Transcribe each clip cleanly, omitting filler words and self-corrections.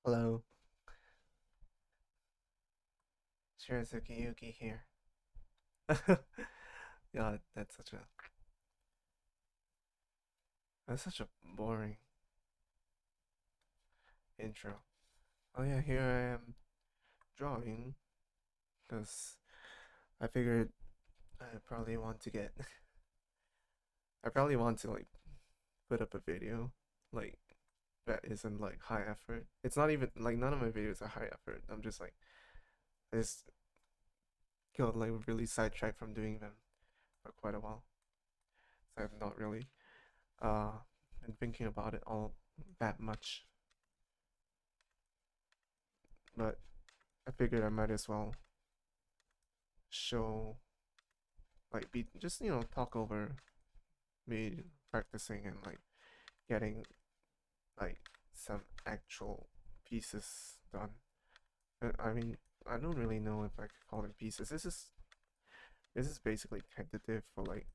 Hello, Shirazuki Yuki here. Yeah, that's such a boring intro. Oh yeah, here I am drawing because I figured I probably want to get I probably want to like put up a video like that isn't like high effort. It's not even like none of my videos are high effort. I'm just like I just got like really sidetracked from doing them for quite a while. So I've not really uh been thinking about it all that much. But I figured I might as well show, like, be just, talk over me practicing and, like, getting, like, some actual pieces done. I mean, I don't really know if I could call them pieces. This is basically tentative for, like,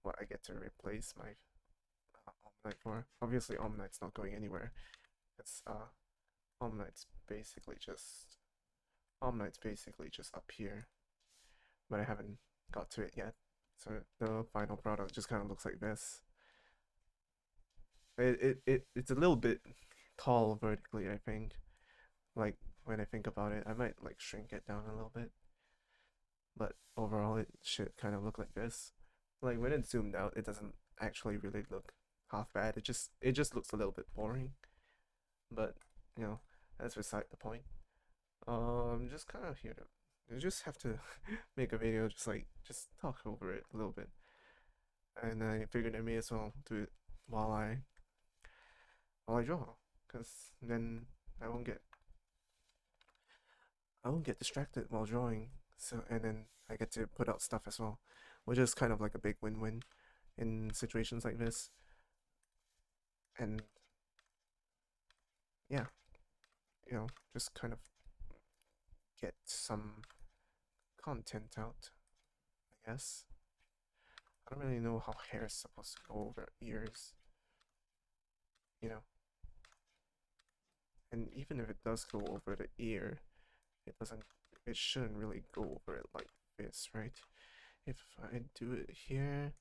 what I get to replace my Omnite for. Obviously, Omnite's not going anywhere. It's, Omnite's basically just, Omnite's basically just up here, but I haven't got to it yet. So the final product just kind of looks like this. It's a little bit tall vertically, I think. Like when I think about it, I might like shrink it down a little bit, but overall it should kind of look like this. Like when it's zoomed out, it doesn't actually really look half bad. It just looks a little bit boring, but you know, that's beside the point. Just kind of here to you just have to make a video, just talk over it a little bit, and I figured I may as well do it while I draw, because then I won't get I won't get distracted while drawing. So and then I get to put out stuff as well, which is kind of like a big win-win in situations like this. And yeah, just kind of get some content out, I guess. I don't really know how hair is supposed to go over ears, you know. And even if it does go over the ear, it doesn't it shouldn't really go over it like this, right? If I do it here,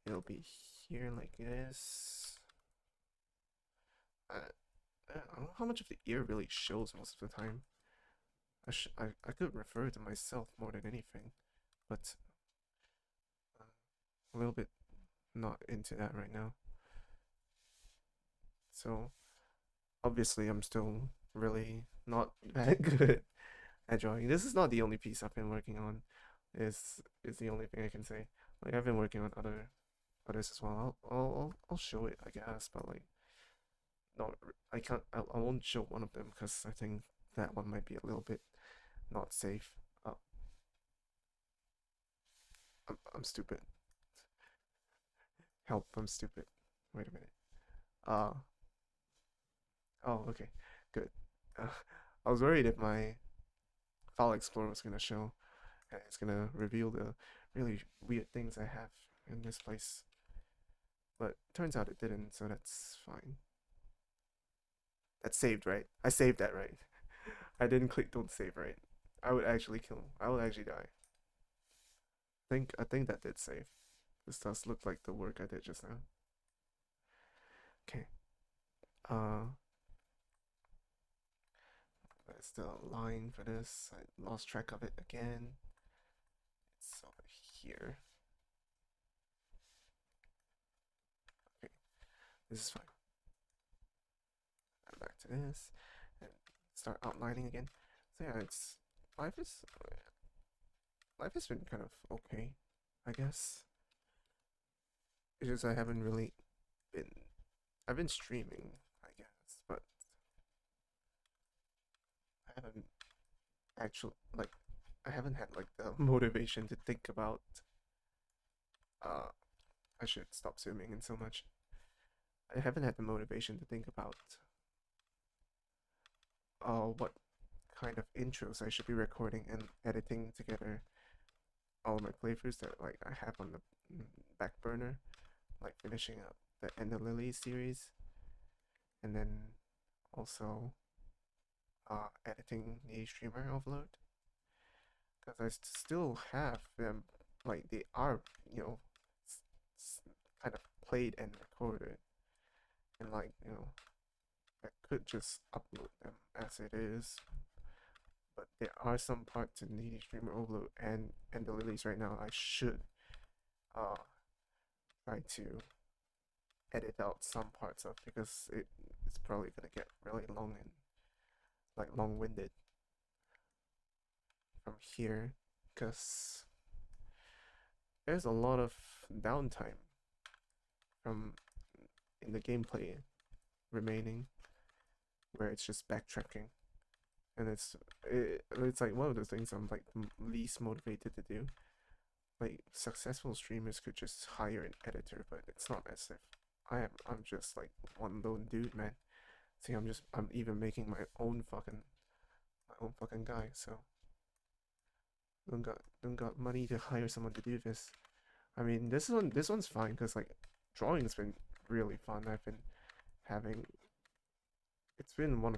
it'll be here like this. I don't know how much of the ear really shows most of the time. I could refer to myself more than anything, but uh, a little bit not into that right now. So obviously I'm still really not that good at drawing. This is not the only piece I've been working on. Is the only thing I can say. Like I've been working on others as well. I'll show it, I guess, but like not I can't I won't show one of them because I think that one might be a little bit not safe. Oh, I'm stupid. Help, I'm stupid. Wait a minute. Uh oh, okay. Good. Uh, I was worried if my file explorer was gonna show and it's gonna reveal the really weird things I have in this place. But turns out it didn't, so that's fine. That's saved, right? I saved that, right? I didn't click don't save, right? I would actually die. I think that did save. This does look like the work I did just now. Okay. Uh There's the line for this. I lost track of it again. It's over here. Okay, this is fine. I'm back to this and start outlining again. So yeah, it's life is life has been kind of okay, I guess. It's just I haven't really been. I've been streaming, I guess, but I haven't actually like. I haven't had like the motivation to think about. Uh, I should stop zooming in so much. I haven't had the motivation to think about what kind of intros I should be recording and editing together all my playthroughs that like I have on the back burner, like finishing up the End of Lily series, and then also editing the streamer overload because I still have them, like they are, you know, kind of played and recorded, and like I could just upload them as it is, but there are some parts in the streamer overload and the release right now I should uh try to edit out some parts of because it's probably gonna get really long and like long-winded from here because there's a lot of downtime from in the gameplay remaining where it's just backtracking and it's like one of the things I'm like least motivated to do. Like successful streamers could just hire an editor, but it's not as if I'm just like one lone dude, man. See, I'm even making my own fucking guy, so don't got money to hire someone to do this. I mean, this one's fine because like drawing's been really fun. I've been having it's been more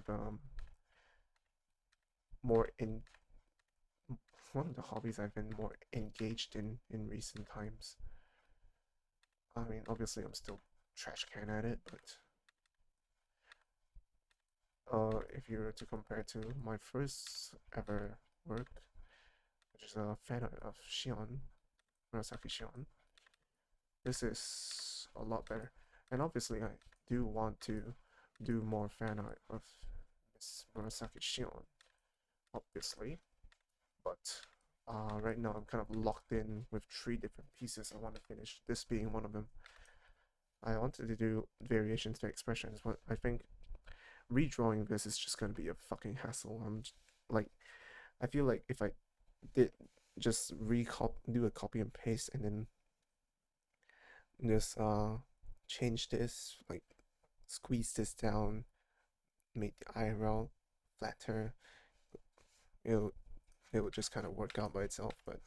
in one of the hobbies I've been more engaged in recent times. I mean, obviously I'm still trash can at it, but if you were to compare to my first ever work, which is a fan art of Shion, Murasaki Shion, this is a lot better. And obviously, I do want to do more fan art of Miss Murasaki Shion, obviously, but right now I'm kind of locked in with three different pieces I want to finish, this being one of them. I wanted to do variations to expressions, but I think redrawing this is just gonna be a fucking hassle. Like, I feel like if I did just do a copy and paste and then just change this, like squeeze this down, make the eyebrow flatter, it would, it would just kind of work out by itself. But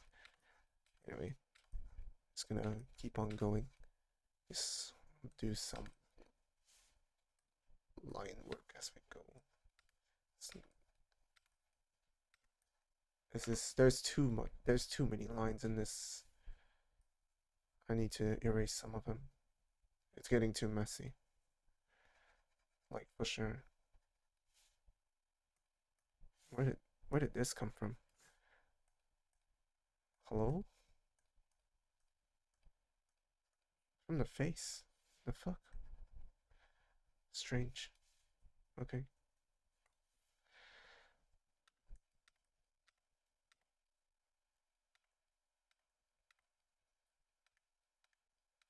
anyway, just gonna keep on going. Just do some line work as we go. There's too many lines in this. I need to erase some of them. It's getting too messy. Like for sure. Where did where did this come from? Hello? From the face. The fuck? Strange. Okay.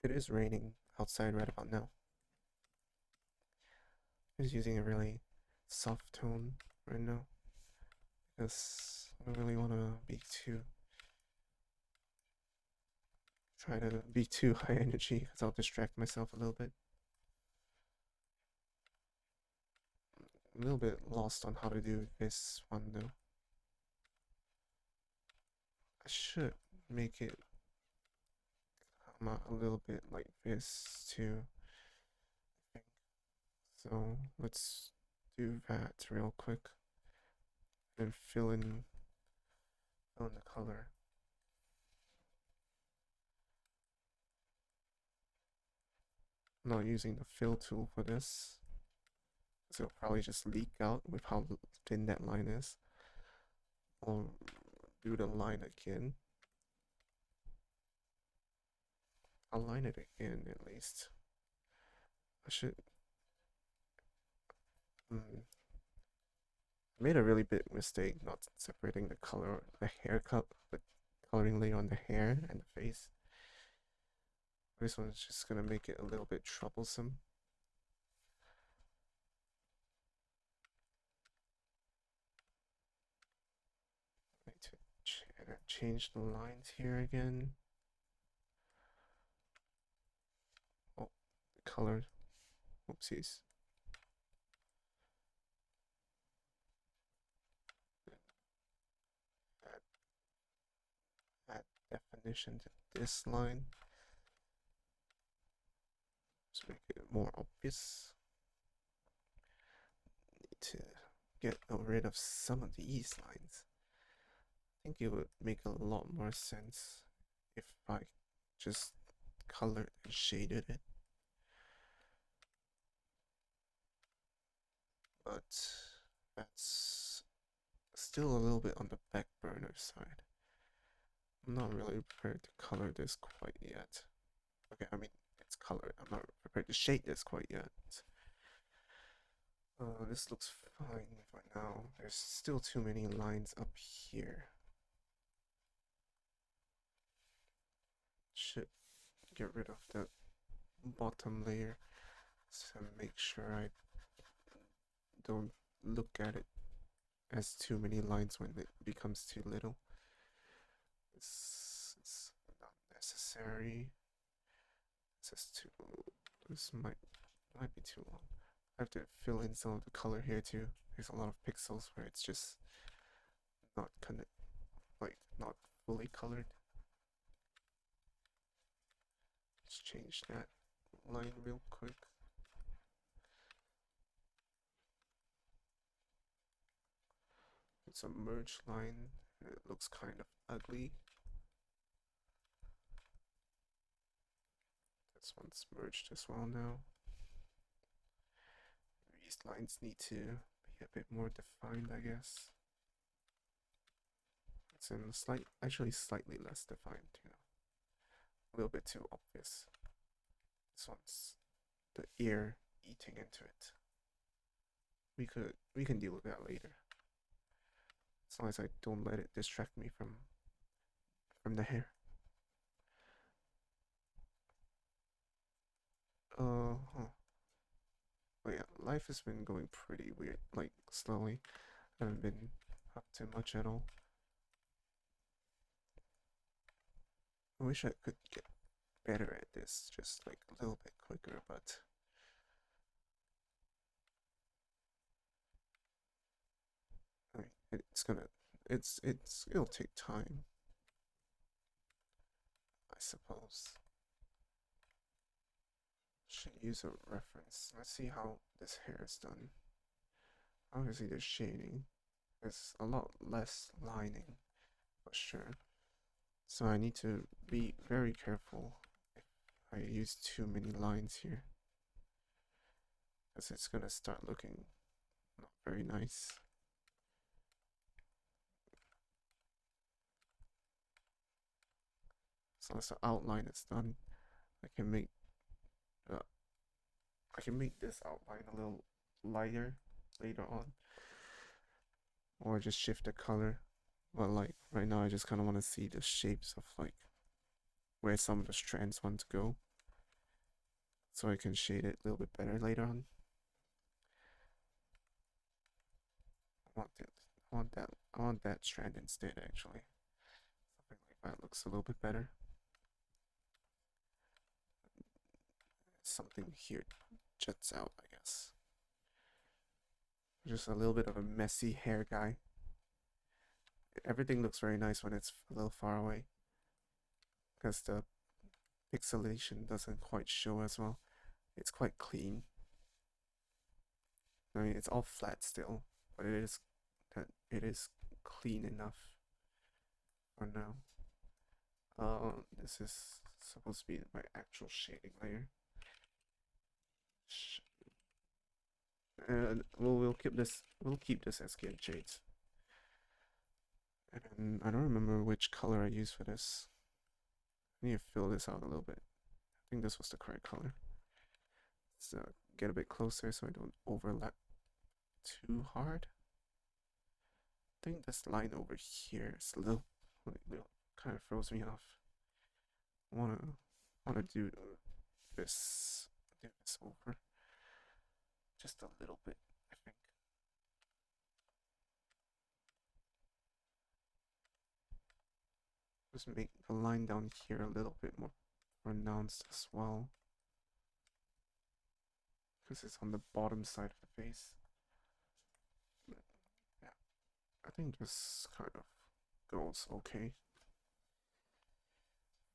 It is raining outside right about now. I was using a really soft tone right now because I don't really want to try to be too high energy because I'll distract myself a little bit. A little bit lost on how to do this one though. I should make it come out a little bit like this too. So let's do that real quick and fill in the color. I'm not using the fill tool for this, so it'll probably just leak out with how thin that line is. I'll do the line again. I'll line it again at least. I should. I made a really big mistake not separating the haircut, the coloring layer on the hair and the face. This one's just gonna make it a little bit troublesome. I need to change the lines here again. Oh, the color. Oopsies. Add definition to this line. Just make it more obvious. Need to get rid of some of these lines. I think it would make a lot more sense if I just colored and shaded it. But that's still a little bit on the back burner side. I'm not really prepared to color this quite yet. Okay, I mean, it's colored. I'm not prepared to shade this quite yet. This looks fine right now. There's still too many lines up here. Should get rid of the bottom layer to make sure I don't look at it as too many lines when it becomes too little. This is not necessary. This is too. This might be too long. I have to fill in some of the color here too. There's a lot of pixels where it's just not not fully colored. Let's change that line real quick. It's a merge line. It looks kind of ugly. This one's merged as well now. These lines need to be a bit more defined, I guess. It's in actually slightly less defined, a little bit too obvious. This one's the ear eating into it. We can deal with that later. As long as I don't let it distract me from the hair. Huh. But yeah, life has been going pretty weird, like slowly. I haven't been up to much at all. I wish I could get better at this, just like a little bit quicker, but I mean, it'll take time, I suppose. Should use a reference. Let's see how this hair is done. Obviously, the shading is a lot less lining, for sure. So I need to be very careful if I use too many lines here, because it's gonna start looking not very nice. So as the outline is done, I can make uh, this outline a little lighter later on, or just shift the color. But like right now, I just kind of want to see the shapes of like where some of the strands want to go, so I can shade it a little bit better later on. I want that strand instead, actually. Something like that looks a little bit better. Something here juts out, I guess. Just a little bit of a messy hair guy. Everything looks very nice when it's a little far away, because the pixelation doesn't quite show as well. It's quite clean. I mean, it's all flat still, but it is clean enough for now. This is supposed to be my actual shading layer. And we'll keep this as Skin Shades. And I don't remember which color I used for this. I need to fill this out a little bit. I think this was the correct color. Let's get a bit closer so I don't overlap too hard. I think this line over here is a little kind of throws me off. I wanna do this over just a little bit, I think. Just make the line down here a little bit more pronounced as well, because it's on the bottom side of the face. But yeah, I think this kind of goes okay.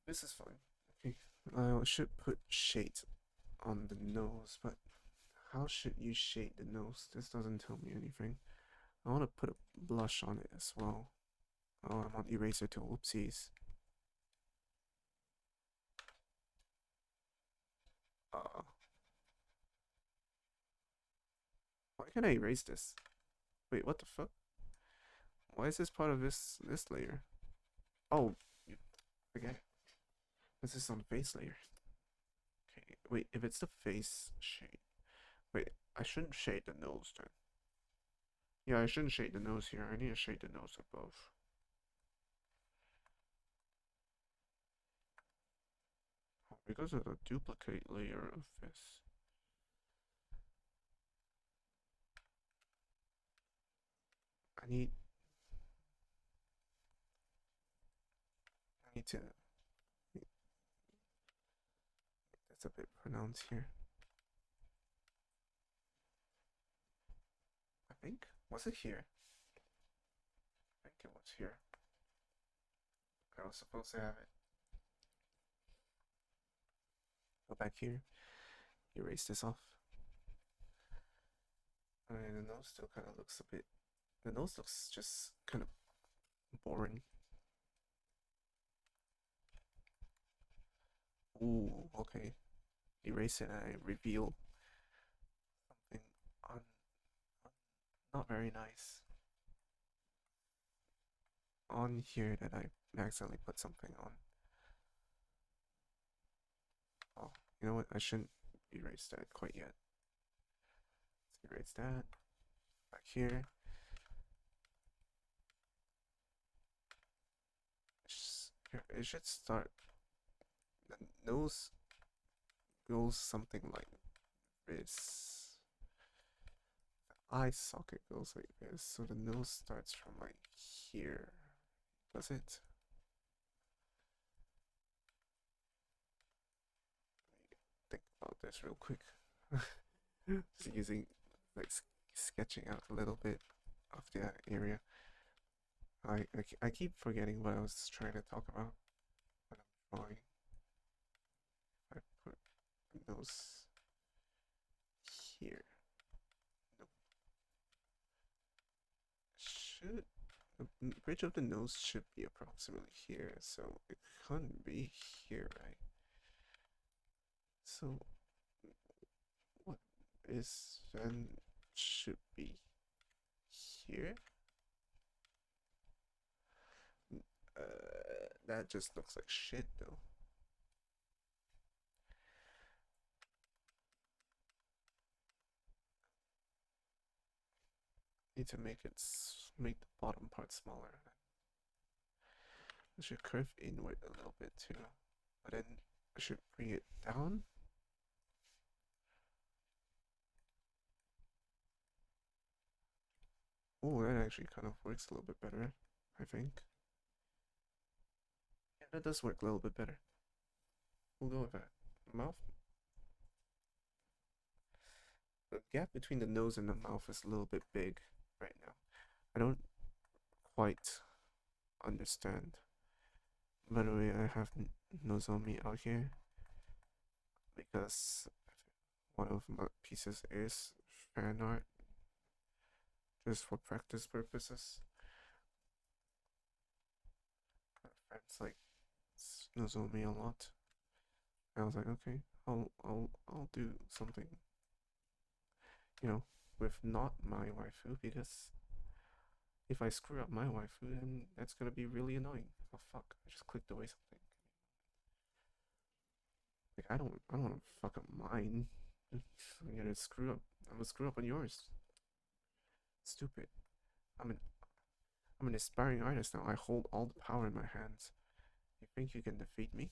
This is fine. Okay, I should put shades on the nose, but how should you shade the nose? This doesn't tell me anything. I want to put a blush on it as well. Oh, I'm on eraser tool. Oopsies. Uh, why can't I erase this? Wait, what the fuck? Why is this part of this layer? Oh, forget it. This is on the face layer. Okay, wait, if it's the face shade. Wait, I shouldn't shade the nose then. Yeah, I shouldn't shade the nose here. I need to shade the nose above. Oh, because of the duplicate layer of this. I need I need to that's a bit pronounced here. I think. Was it here? I think it was here. I was supposed to have it. Go back here. Erase this off. Alright, the nose still kind of looks a bit. The nose looks just kind of boring. Ooh, okay. Erase it and I reveal something on, not very nice on here that I accidentally put something on. Oh, you know what? I shouldn't erase that quite yet. Let's erase that. Back here. It should start. The nose goes something like this. The eye socket goes like this. So the nose starts from like here. Does it? Think about this real quick. Just using like sketching out a little bit of the area. I keep forgetting what I was trying to talk about when I'm drawing. I put the nose here. Nope. Should the bridge of the nose should be approximately here, so it couldn't be here, right? So what is then should be here? That just looks like shit though. Need to make make the bottom part smaller. I should curve inward a little bit too, but then I should bring it down. Oh, that actually kind of works a little bit better, I think. Yeah, that does work a little bit better. We'll go with that. Mouth. The gap between the nose and the mouth is a little bit big right now. I don't quite understand. By the way, I have Nozomi out here because one of my pieces is fan art just for practice purposes. My friends like Nozomi a lot. I was like, okay, I'll do something, you know, with not my waifu because if I screw up my waifu, then that's gonna be really annoying. Oh fuck! I just clicked away something. Like I don't want to fuck up mine. I'm gonna screw up. I'm gonna screw up on yours. Stupid. I'm an I'm an aspiring artist now. I hold all the power in my hands. You think you can defeat me?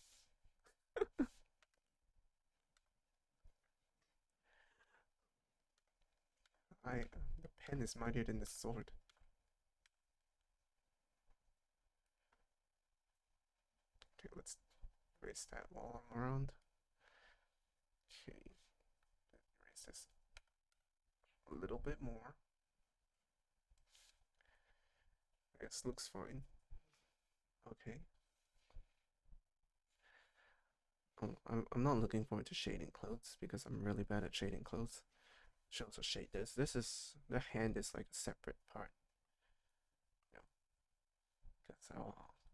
I the pen is mightier than the sword. Okay, let's erase that while I'm around. Okay, erase this a little bit more. I guess looks fine. Okay. Oh, I'm not looking forward to shading clothes because I'm really bad at shading clothes. Should also shade this. This is the hand is like a separate part. Because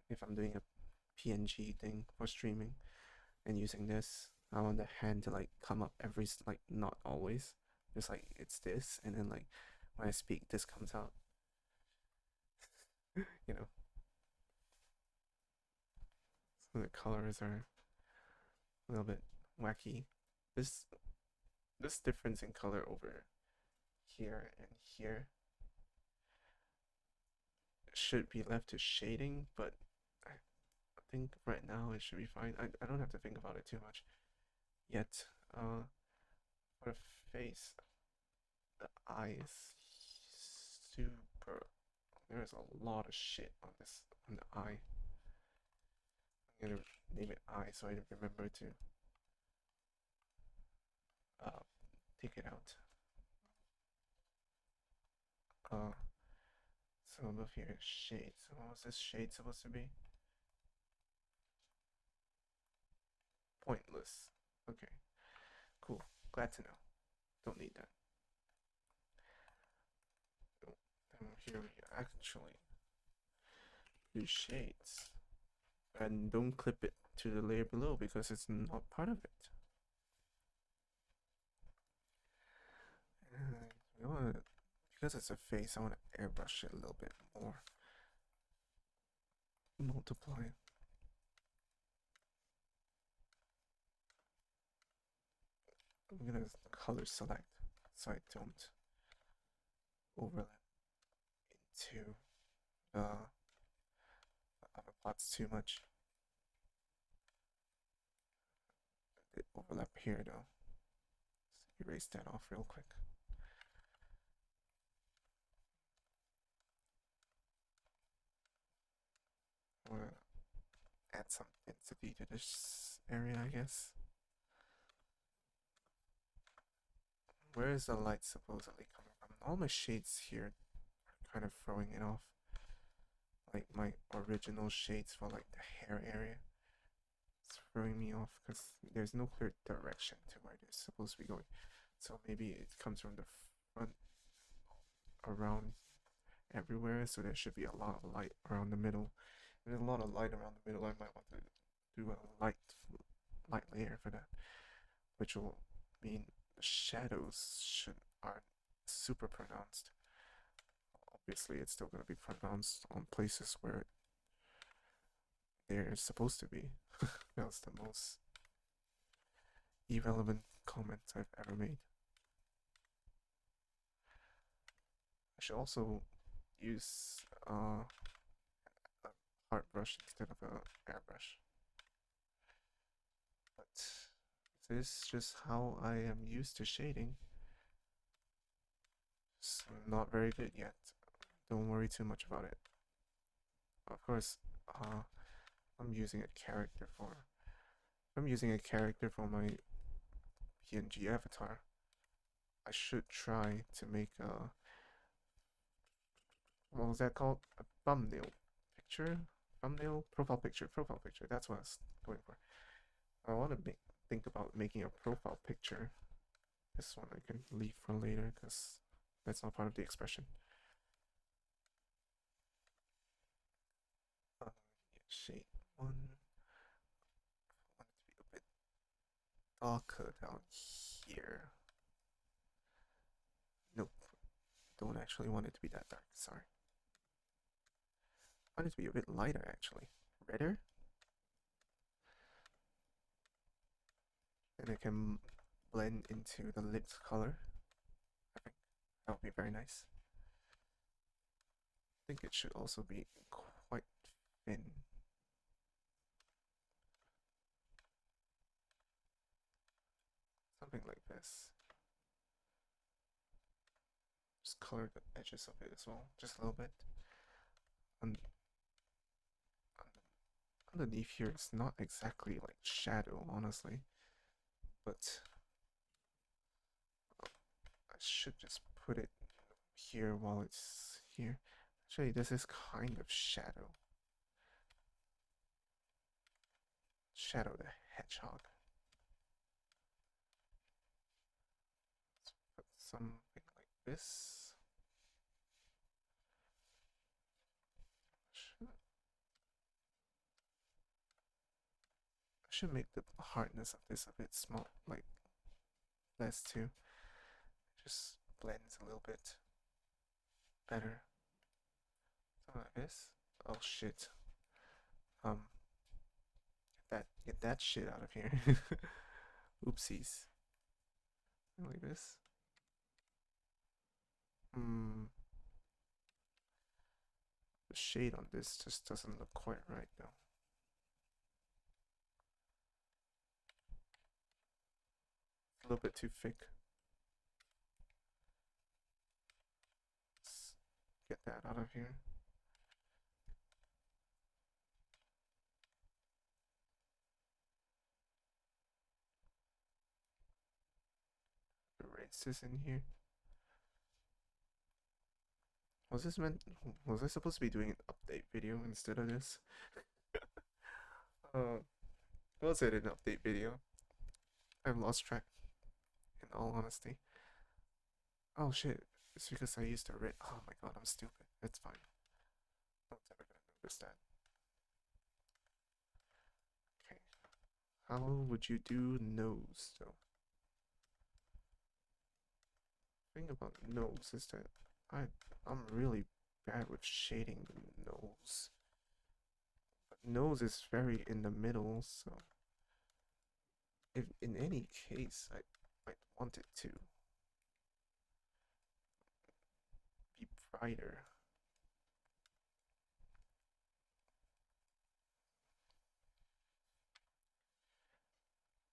if I'm doing a PNG thing for streaming and using this, I want the hand to like come up like not always, just like it's this, and then like when I speak, this comes out. You know, so the colors are a little bit wacky. This this difference in color over here and here should be left to shading, but I think right now it should be fine. I don't have to think about it too much yet. For the face, the eyes, super. There's a lot of shit on this on the eye. I'm gonna name it eye so I remember to uh take it out. Uh, so above here is shade. So what was this shade supposed to be? Pointless. Okay, cool. Glad to know. Don't need that. Oh, then here we actually do shades. And don't clip it to the layer below because it's not part of it. And we want to, because it's a face, I want to airbrush it a little bit more. Multiply. I'm gonna color select so I don't overlap into the other parts too much. It overlap here though. Let's erase that off real quick. I want to add some density to this area, I guess. Where is the light supposedly coming from? All my shades here are kind of throwing it off. Like my original shades for like the hair area. It's throwing me off because there's no clear direction to where they're supposed to be going. So maybe it comes from the front around everywhere, so there should be a lot of light around the middle. If there's a lot of light around the middle, I might want to do a light layer for that, which will mean the shadows should aren't super pronounced. Obviously, it's still going to be pronounced on places where they're supposed to be. That was the most irrelevant comment I've ever made. I should also use a hard brush instead of a airbrush. But this is just how I am used to shading. It's not very good yet. Don't worry too much about it. Of course, I'm using a character for. I'm using a character for my PNG avatar. I should try to make a, what was that called? A thumbnail picture? Thumbnail? Profile picture. Profile picture. That's what I was going for. I want to think about making a profile picture. This one I can leave for later because that's not part of the expression. Shade 1. I want it to be a bit darker down here. Nope. Don't actually want it to be that dark. Sorry. I want it to be a bit lighter actually. Redder. And it can blend into the lips color. I think that would be very nice. I think it should also be quite thin. Something like this. Just color the edges of it as well, just a little bit. And underneath here, it's not exactly like shadow, honestly, but I should just put it here while it's here. Actually, this is kind of shadow. Shadow the Hedgehog. Let's put something like this. should make the hardness of this a bit small, like less too. Just blends a little bit better. Something like this. Oh shit. Um, get that shit out of here. Oopsies. Like this. Hmm. The shade on this just doesn't look quite right though. A little bit too thick. Let's get that out of here. Erase this in here. Was this meant? Was I supposed to be doing an update video instead of this? Uh, was it an update video? I've lost track, in all honesty. Oh shit! It's because I used a red. Oh my god, I'm stupid. It's fine. No one's ever gonna notice that. Okay. How would you do nose though? Thing about nose is that I'm really bad with shading the nose. But nose is very in the middle, so if in any case I might want it to be brighter.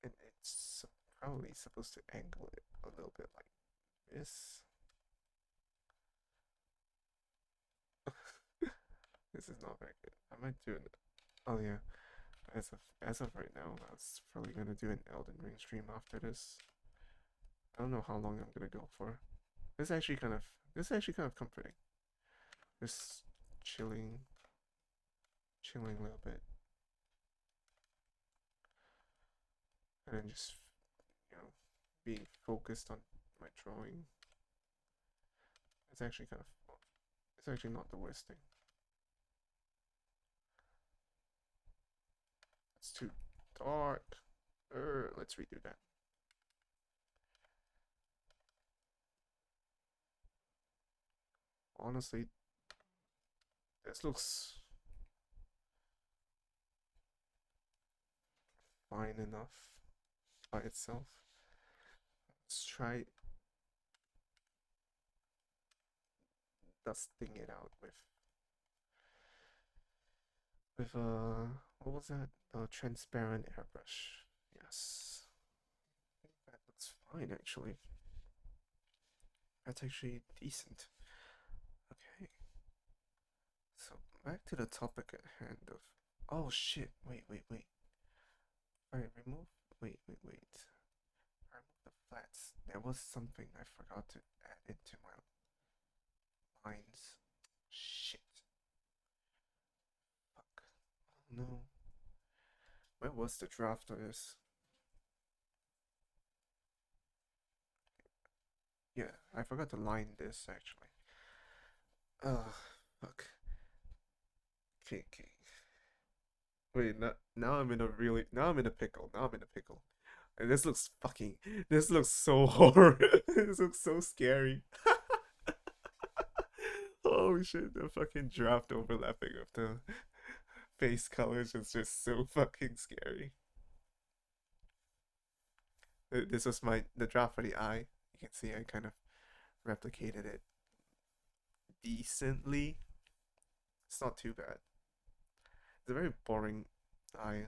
And it's probably supposed to angle it a little bit like this. This is not very good. I might do it. Oh yeah. As of right now, I was probably gonna do an Elden Ring stream after this. I don't know how long I'm gonna go for. This is actually kind of comforting. Just chilling, chilling a little bit, and then just you know being focused on my drawing. It's actually kind of it's actually not the worst thing. It's too dark. Let's redo that. Honestly, this looks fine enough by itself. Let's try dusting it out with what was that? A transparent airbrush. Yes. That looks fine actually. That's actually decent. Okay. So back to the topic at hand of oh shit, wait. Alright, remove wait. I remove the flats. There was something I forgot to add into my lines. Shit. Fuck. Oh no. Where was the draft of this? Yeah, I forgot to line this actually. Ugh, fuck. Okay. Wait, now I'm in a pickle. Now I'm in a pickle. And this looks so horrible. This looks so scary. Holy shit, the fucking draft overlapping of the face colors is just so fucking scary. This was the draft for the eye. You can see I kind of replicated it decently. It's not too bad. It's a very boring eye,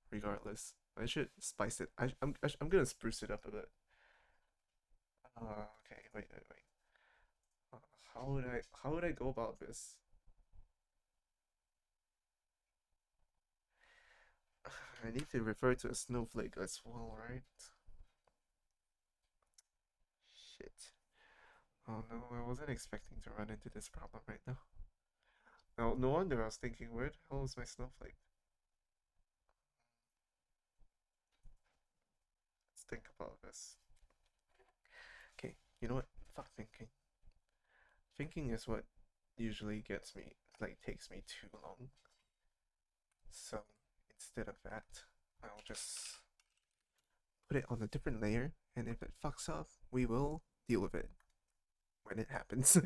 regardless. I should spice it. I'm gonna spruce it up a bit. Okay, wait. Uh, how would I go about this? I need to refer to a snowflake as well, right? Shit. Oh no, I wasn't expecting to run into this problem right now. No wonder I was thinking, where the hell is my snowflake? Let's think about this. Okay, you know what? Fuck thinking. Thinking is what usually gets me, like, takes me too long. So, instead of that, I'll just put it on a different layer, and if it fucks up, we will deal with it when it happens.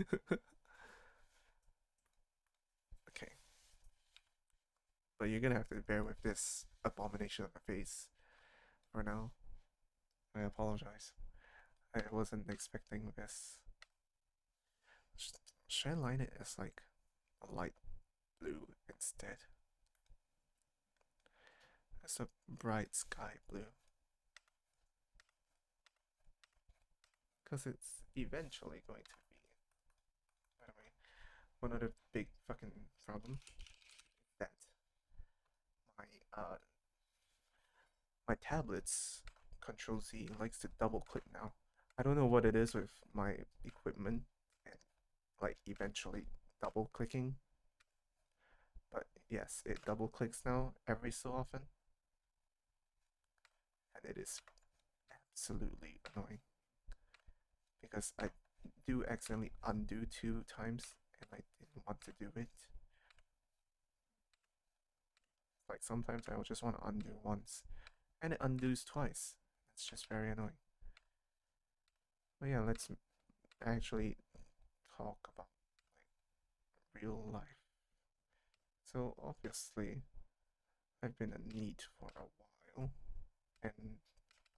Okay, but you're gonna have to bear with this abomination of a face for now. I apologize. I wasn't expecting this. Should I line it as like a light blue instead? As a bright sky blue. Because it's eventually going to be. By the way, one other big fucking problem is that my my tablet's Control Z likes to double click now. I don't know what it is with my equipment and like eventually double clicking, but yes, it double clicks now every so often, and it is absolutely annoying because I do accidentally undo 2 times and I didn't want to do it. Like sometimes I will just want to undo once and it undoes twice. It's just very annoying. But yeah, let's actually talk about like real life. So obviously I've been a NEET for a while and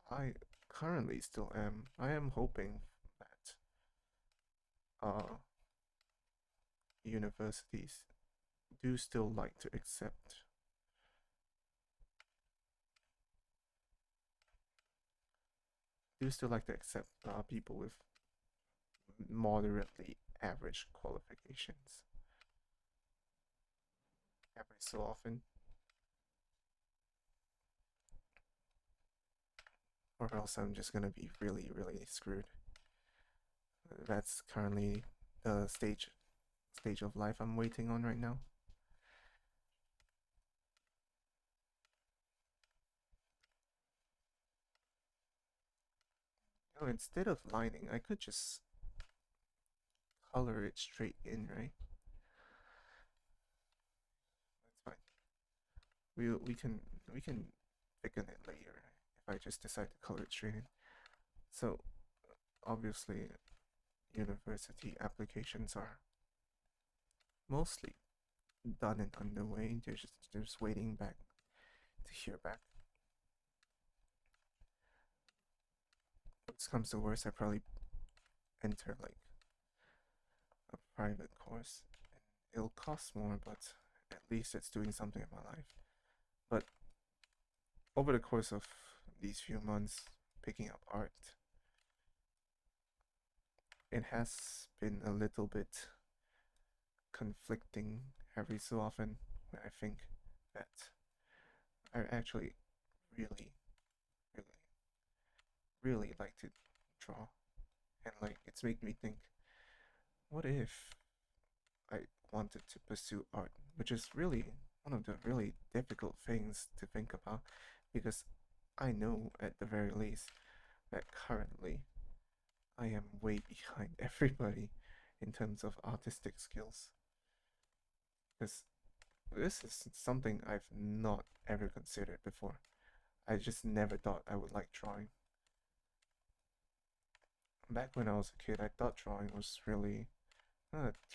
I currently still am. I am hoping that universities do still like to accept people with moderately average qualifications every so often, or else I'm just gonna be really, really screwed. That's currently the stage of life I'm waiting on right now. You know, instead of lining, I could just color it straight in, right? That's fine. We can thicken it later if I just decide to color it straight in. So obviously, university applications are mostly done and underway. They're just waiting back to hear back. If comes to worst, I probably enter like a private course. It'll cost more, but at least it's doing something in my life. But over the course of these few months picking up art, it has been a little bit conflicting every so often when I think that I actually really, really, really like to draw. And like it's made me think, what if I wanted to pursue art, which is really one of the really difficult things to think about because I know at the very least that currently I am way behind everybody in terms of artistic skills. Because this is something I've not ever considered before. I just never thought I would like drawing. Back when I was a kid, I thought drawing was really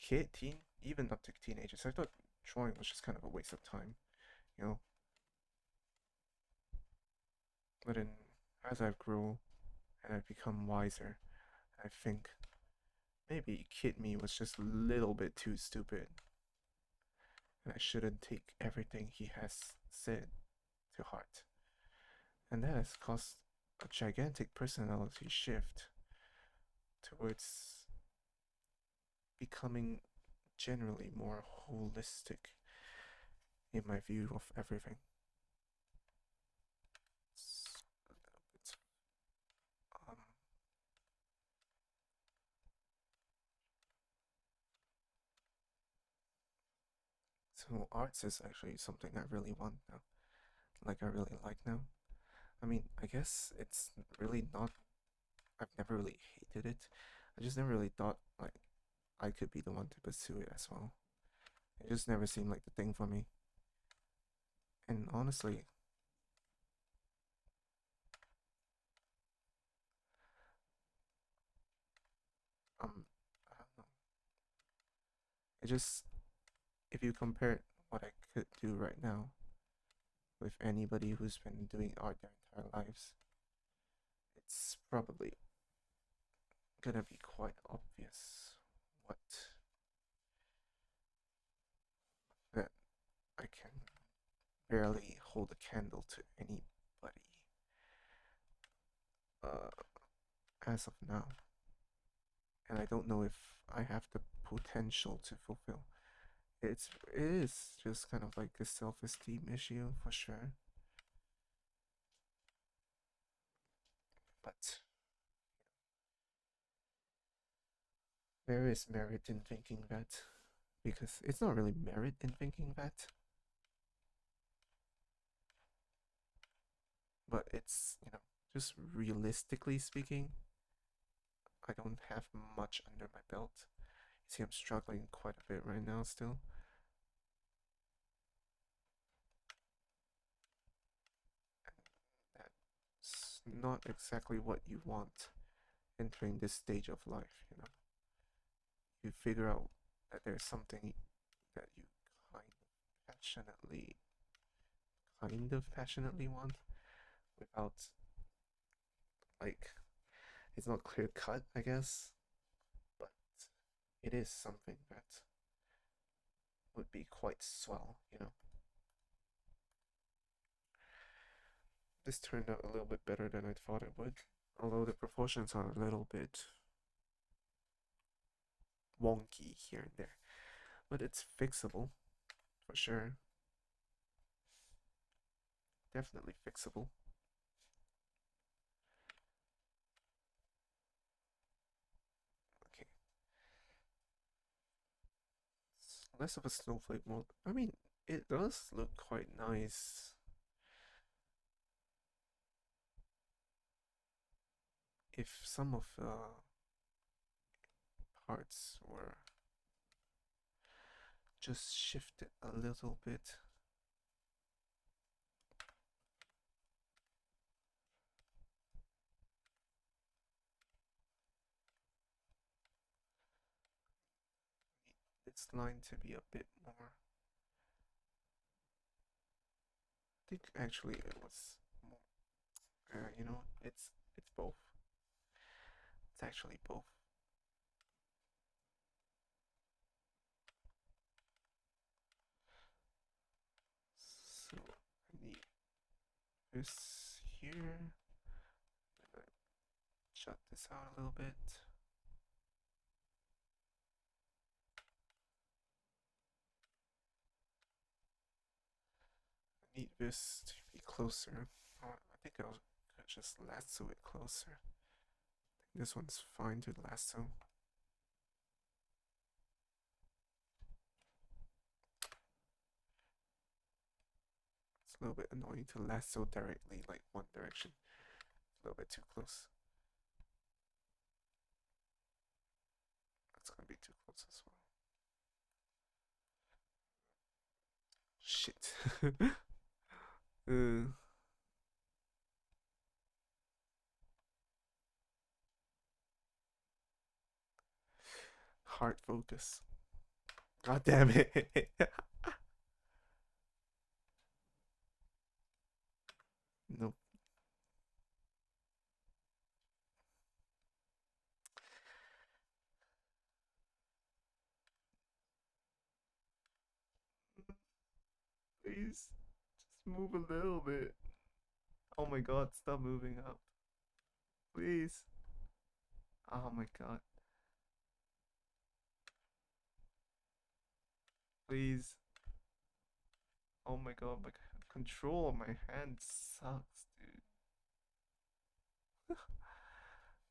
kid, teen, even up to teenagers. I thought drawing was just kind of a waste of time, you know. But then, as I've grown and I've become wiser, I think maybe kid me was just a little bit too stupid, and I shouldn't take everything he has said to heart. And that has caused a gigantic personality shift towards becoming generally more holistic in my view of everything. It's, um, so arts is actually something I really want now. Like I really like now. I mean, I guess it's really not. I've never really hated it. I just never really thought like I could be the one to pursue it as well. It just never seemed like the thing for me. And honestly, I don't know. It just if you compare what I could do right now with anybody who's been doing art their entire lives, it's probably gonna be quite obvious what that I can barely hold a candle to anybody uh, as of now, and I don't know if I have the potential to fulfill. It is just kind of like a self-esteem issue for sure, but there is merit in thinking that because it's not really merit in thinking that, but it's just realistically speaking, I don't have much under my belt. See, I'm struggling quite a bit right now still. That's not exactly what you want entering this stage of life. You figure out that there's something that you kind of passionately want without like it's not clear cut, I guess, but it is something that would be quite swell. This turned out a little bit better than I thought it would, although the proportions are a little bit wonky here and there, but it's fixable for sure. Definitely fixable. Okay, it's less of a snowflake, more. I mean, it does look quite nice. If some of the parts were just shifted a little bit. This line to be a bit more. I think actually it was more. It's both. It's actually both. So I need this here. Shut this out a little bit. I need this to be closer. I think I'll just lasso it closer. This one's fine to lasso. It's a little bit annoying to lasso directly, like one direction. A little bit too close. That's gonna be too close as well. Shit. uh, hard focus. God damn it. Nope. Please, just move a little bit. Oh my god, stop moving up. Please. Oh my god. Please. Oh my god, my control of my hand sucks, dude.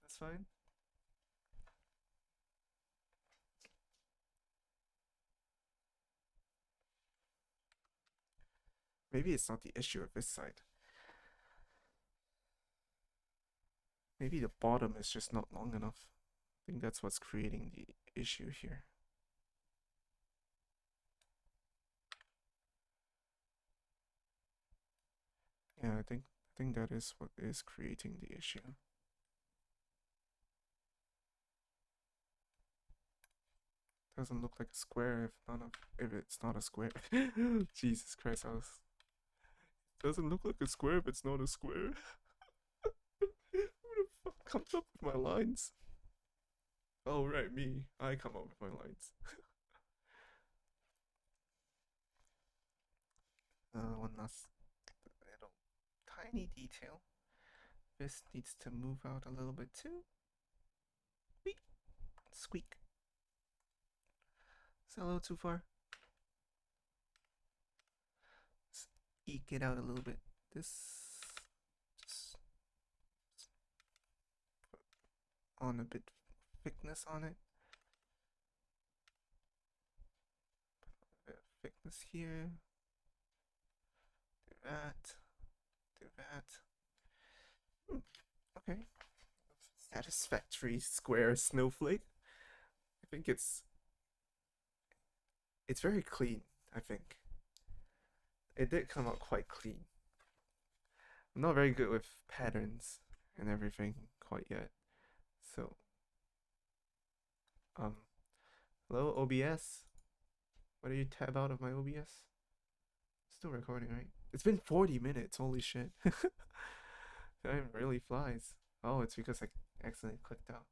That's fine. Maybe it's not the issue of this side. Maybe the bottom is just not long enough. I think that's what's creating the issue here. Yeah, I think that is what is creating the issue. Doesn't look like a square if it's not a square. Jesus Christ, I was doesn't look like a square if it's not a square. Who the fuck comes up with my lines? Oh right, me. I come up with my lines. One last little tiny detail. This needs to move out a little bit too. Squeak. Squeak. Is that a little too far? Let's eke it out a little bit. This just on a bit thickness on it. A bit of thickness here. Do that. Do that. Okay. Satisfactory square snowflake. I think it's very clean, I think. It did come out quite clean. I'm not very good with patterns and everything quite yet. So, um, hello OBS. Why do you tab out of my OBS? Still recording, right? It's been 40 minutes. Holy shit. Time really flies. Oh, it's because I accidentally clicked out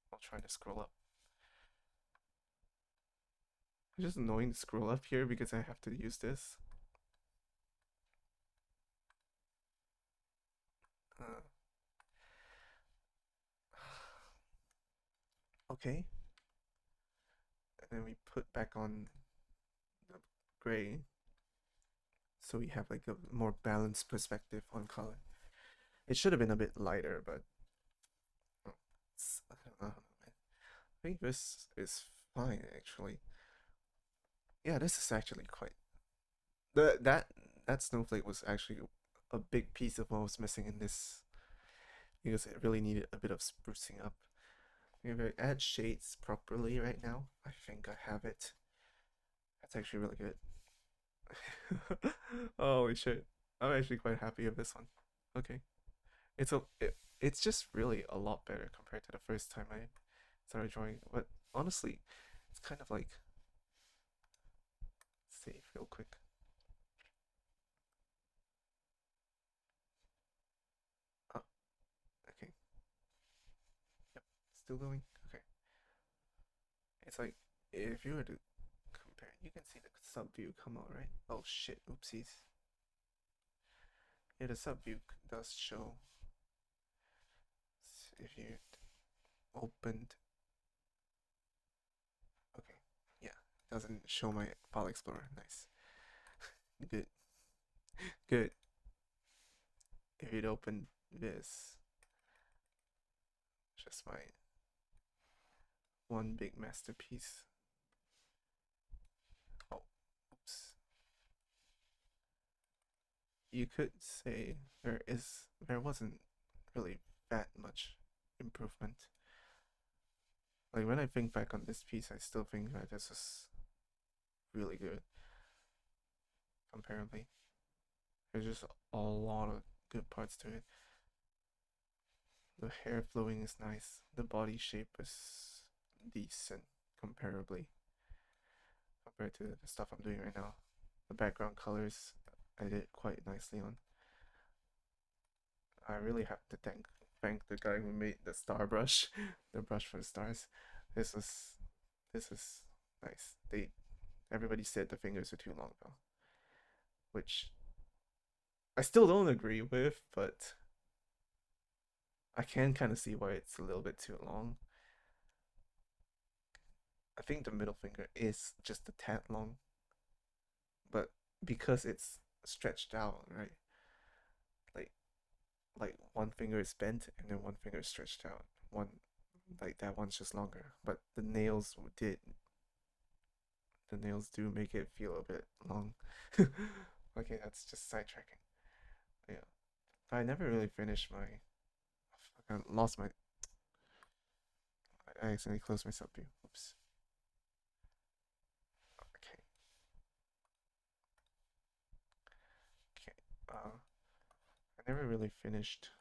while trying to scroll up. It's just annoying to scroll up here because I have to use this. Uh, okay. And then we put back on the gray so we have like a more balanced perspective on color. It should have been a bit lighter, but I don't know, man. I think this is fine actually. Yeah, this is actually quite that snowflake was actually a big piece of what was missing in this because it really needed a bit of sprucing up. If I add shades properly right now, I think I have it. That's actually really good. Holy shit. I'm actually quite happy with this one. Okay. It's just really a lot better compared to the first time I started drawing. But honestly, it's kind of like save real quick. Oh, okay. Yep, still going. Okay. It's like if you were to compare, you can see the sub view come out, right? Oh shit, oopsies. Yeah, the sub view does show if you opened. Okay, yeah, doesn't show my file explorer. Nice, good, good. If you'd open this, just my one big masterpiece. Oh, oops. You could say there wasn't really that much improvement. Like when I think back on this piece, I still think that this is really good comparably. There's just a lot of good parts to it. The hair flowing is nice. The body shape is decent comparably compared to the stuff I'm doing right now. The background colors I did quite nicely on. I really have to thank the guy who made the star brush, the brush for the stars. This was this was nice. Everybody said the fingers are too long though, which I still don't agree with, but I can kind of see why it's a little bit too long. I think the middle finger is just a tad long, but because it's stretched out, right? Like like one finger is bent and then one finger is stretched out. One like that one's just longer, but the nails do make it feel a bit long. Okay, that's just sidetracking. Yeah, I never really finished my. I lost my. I accidentally closed myself. Oops. Okay. Okay. I never really finished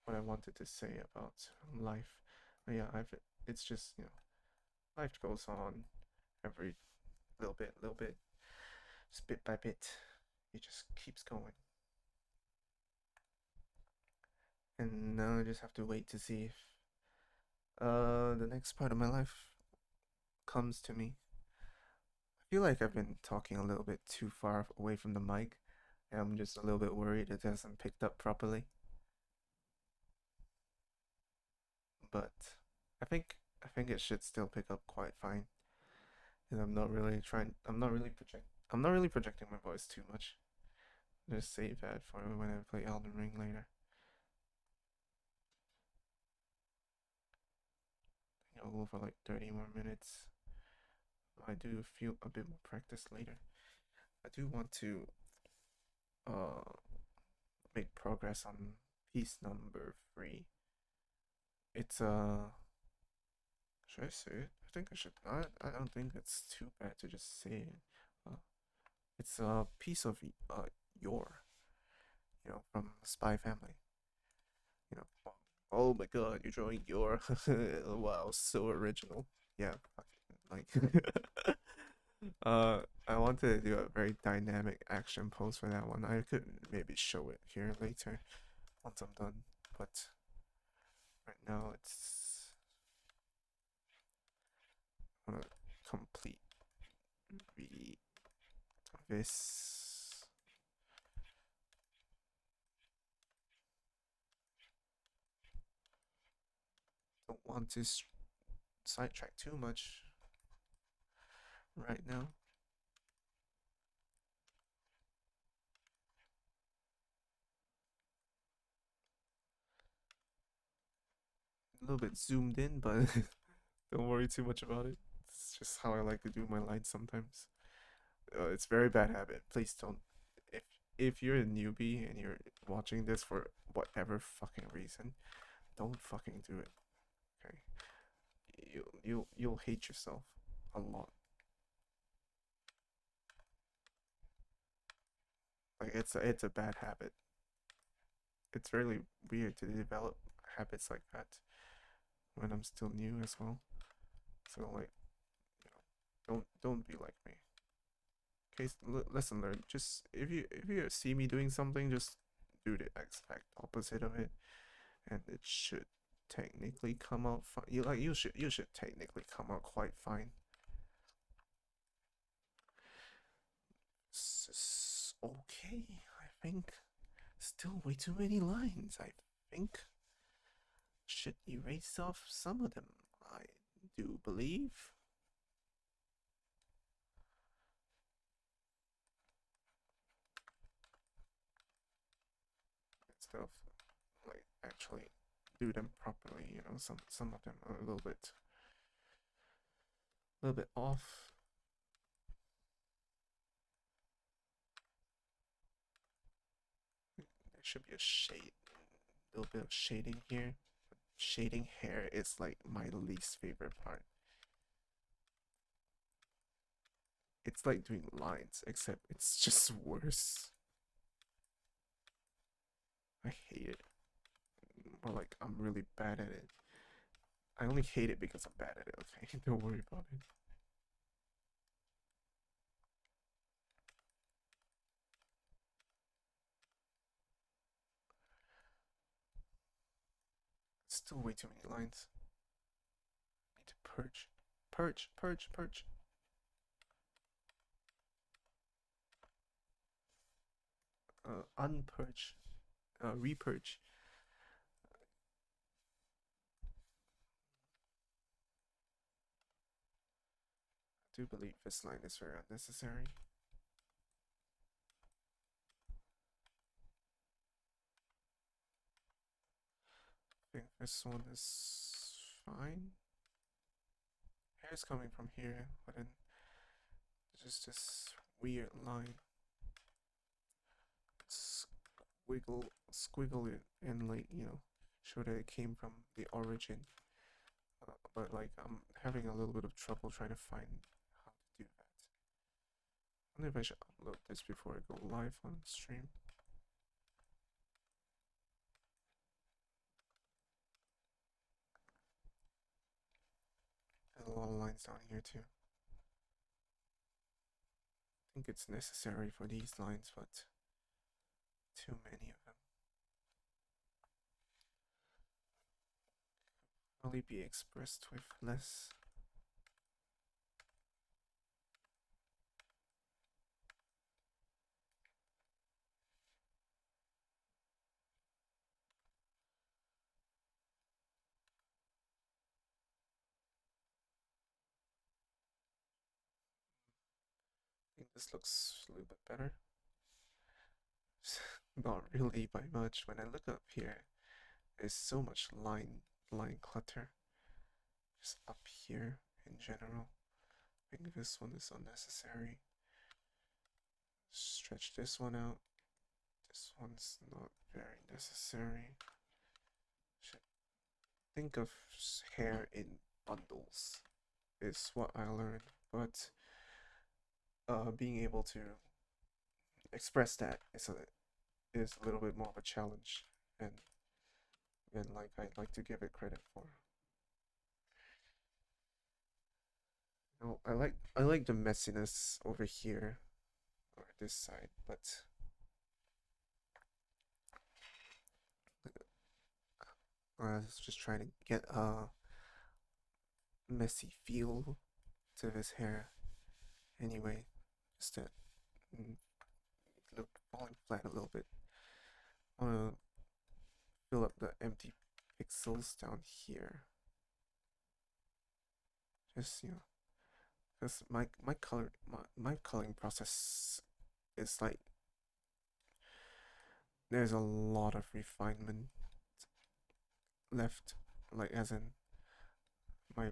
what I wanted to say about life. But yeah, I've it's just life goes on every little bit, just bit by bit. It just keeps going, and now I just have to wait to see if the next part of my life comes to me. I feel like I've been talking a little bit too far away from the mic, and I'm just a little bit worried it hasn't picked up properly. But I think it should still pick up quite fine. And I'm not really projecting my voice too much. Just save that for when I play Elden Ring later. I'll go for like 30 more minutes. I do feel a bit more practice later. I do want to uh make progress on piece number 3. It's should I say it? I think I should. I don't think it's too bad to just say it. Uh, it's a piece of your, from Spy Family. Oh, oh my God, you're drawing your. Wow, so original. Yeah, like I want to do a very dynamic action pose for that one. I could maybe show it here later once I'm done, but right now it's I want to complete the this. Don't want to sidetrack too much right now. A little bit zoomed in, but don't worry too much about it. It's just how I like to do my lines sometimes. It's a very bad habit. Please don't. If if you're a newbie and you're watching this for whatever fucking reason, don't fucking do it. Okay, you'll hate yourself a lot. Like it's a bad habit. It's really weird to develop habits like that when I'm still new as well. So like, don't be like me. Okay, lesson learned. Just if you see me doing something, just do the exact opposite of it, and it should technically come out fine. You should technically come out quite fine. Okay, I think still way too many lines. I think should erase off some of them. I do believe. Instead of like actually do them properly, some of them are a little bit off. There should be a shade, a little bit of shading here. Shading hair is like my least favorite part. It's like doing lines, except it's just worse. I hate it. Or like I'm really bad at it. I only hate it because I'm bad at it, okay? Don't worry about it. Still way too many lines. Need to purge. Purge, purge, purge. Unpurge. Repurge. I do believe this line is very unnecessary. I think this one is fine. Hair's coming from here, but then there's just this weird line. Squiggle it, and like, show that it came from the origin. But like, I'm having a little bit of trouble trying to find how to do that. I wonder if I should upload this before I go live on stream. lot of lines down here too. I think it's necessary for these lines, but too many of them. Probably be expressed with less. I think this looks a little bit better. Not really by much. When I look up here, there's so much line clutter. Just up here in general. I think this one is unnecessary. Stretch this one out. This one's not very necessary. Should think of hair in bundles is what I learned, but being able to express that is a little bit more of a challenge, and like I'd like to give it credit for. I like the messiness over here or this side, but I was just trying to get a messy feel to his hair. Anyway, just to mm, look falling flat a little bit. I want to fill up the empty pixels down here. Just because my coloring process is like there's a lot of refinement left. Like as in my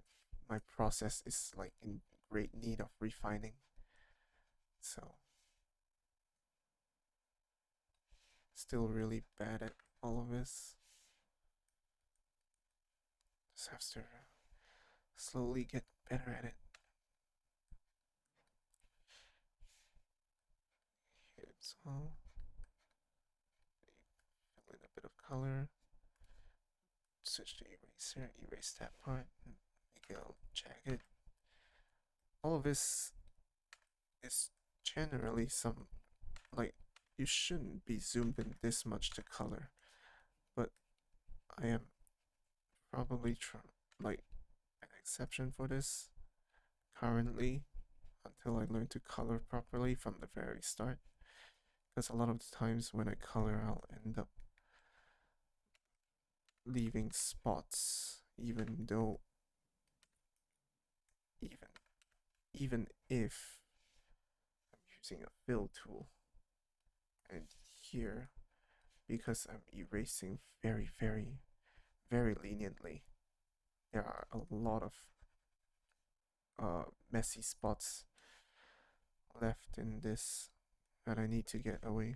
my process is like in great need of refining. So still really bad at all of this. Just have to slowly get better at it. Here's all. Fill in a bit of color. Switch to eraser, erase that part, make it all jagged. All of this is generally some like you shouldn't be zoomed in this much to color, but I am probably like an exception for this currently until I learn to color properly from the very start. Because a lot of the times when I color, I'll end up leaving spots, even though even even if I'm using a fill tool. And here, because I'm erasing very leniently, there are a lot of messy spots left in this that I need to get away.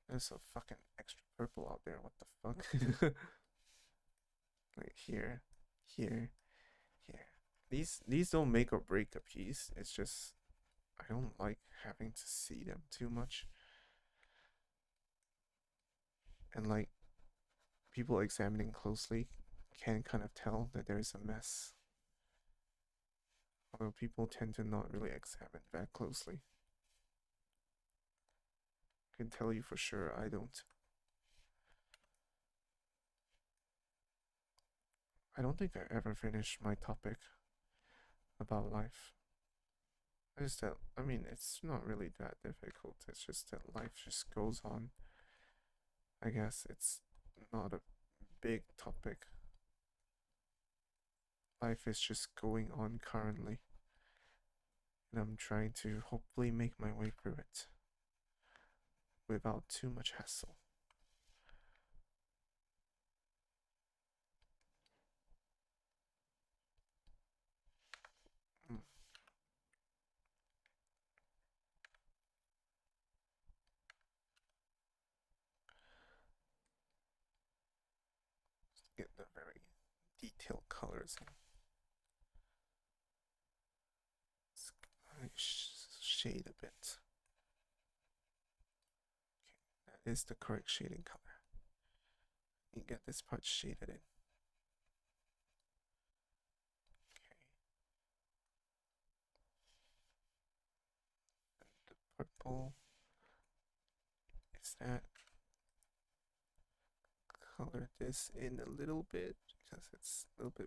There's a fucking extra purple out there. What the fuck? Like here, here, here. These don't make or break a piece. It's just I don't like having to see them too much. And like people examining closely can kind of tell that there is a mess. Although people tend to not really examine that closely. I can tell you for sure I don't. I don't think I ever finished my topic about life. I just that I mean it's not really that difficult. It's just that life just goes on. I guess it's not a big topic. Life is just going on currently. And I'm trying to hopefully make my way through it without too much hassle. Mm. Get the very detailed colors in. Shade a bit. Okay, that is the correct shading color. me get this part shaded in. Okay, the purple is that. Color this in a little bit because it's a little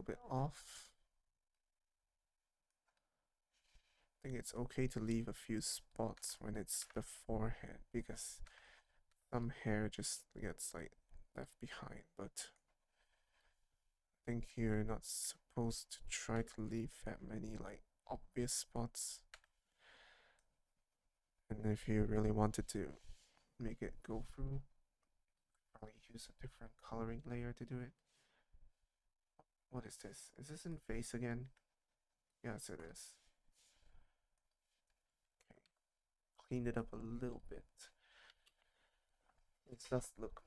bit off. I think it's okay to leave a few spots when it's the forehead because some hair just gets like left behind, but I think you're not supposed to try to leave that many like obvious spots. And if you really wanted to make it go through, probably use a different coloring layer to do it. What is this? Is this in face again? Yes, it is. Okay, clean it up a little bit. It does look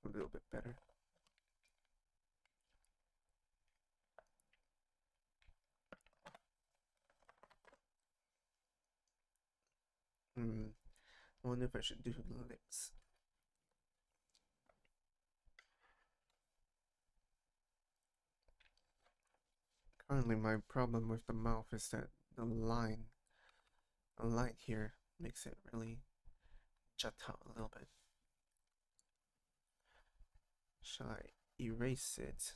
a little bit better. Hmm. I wonder if I should do lips. Currently, my problem with the mouth is that the line here makes it really jut out a little bit. Shall I erase it?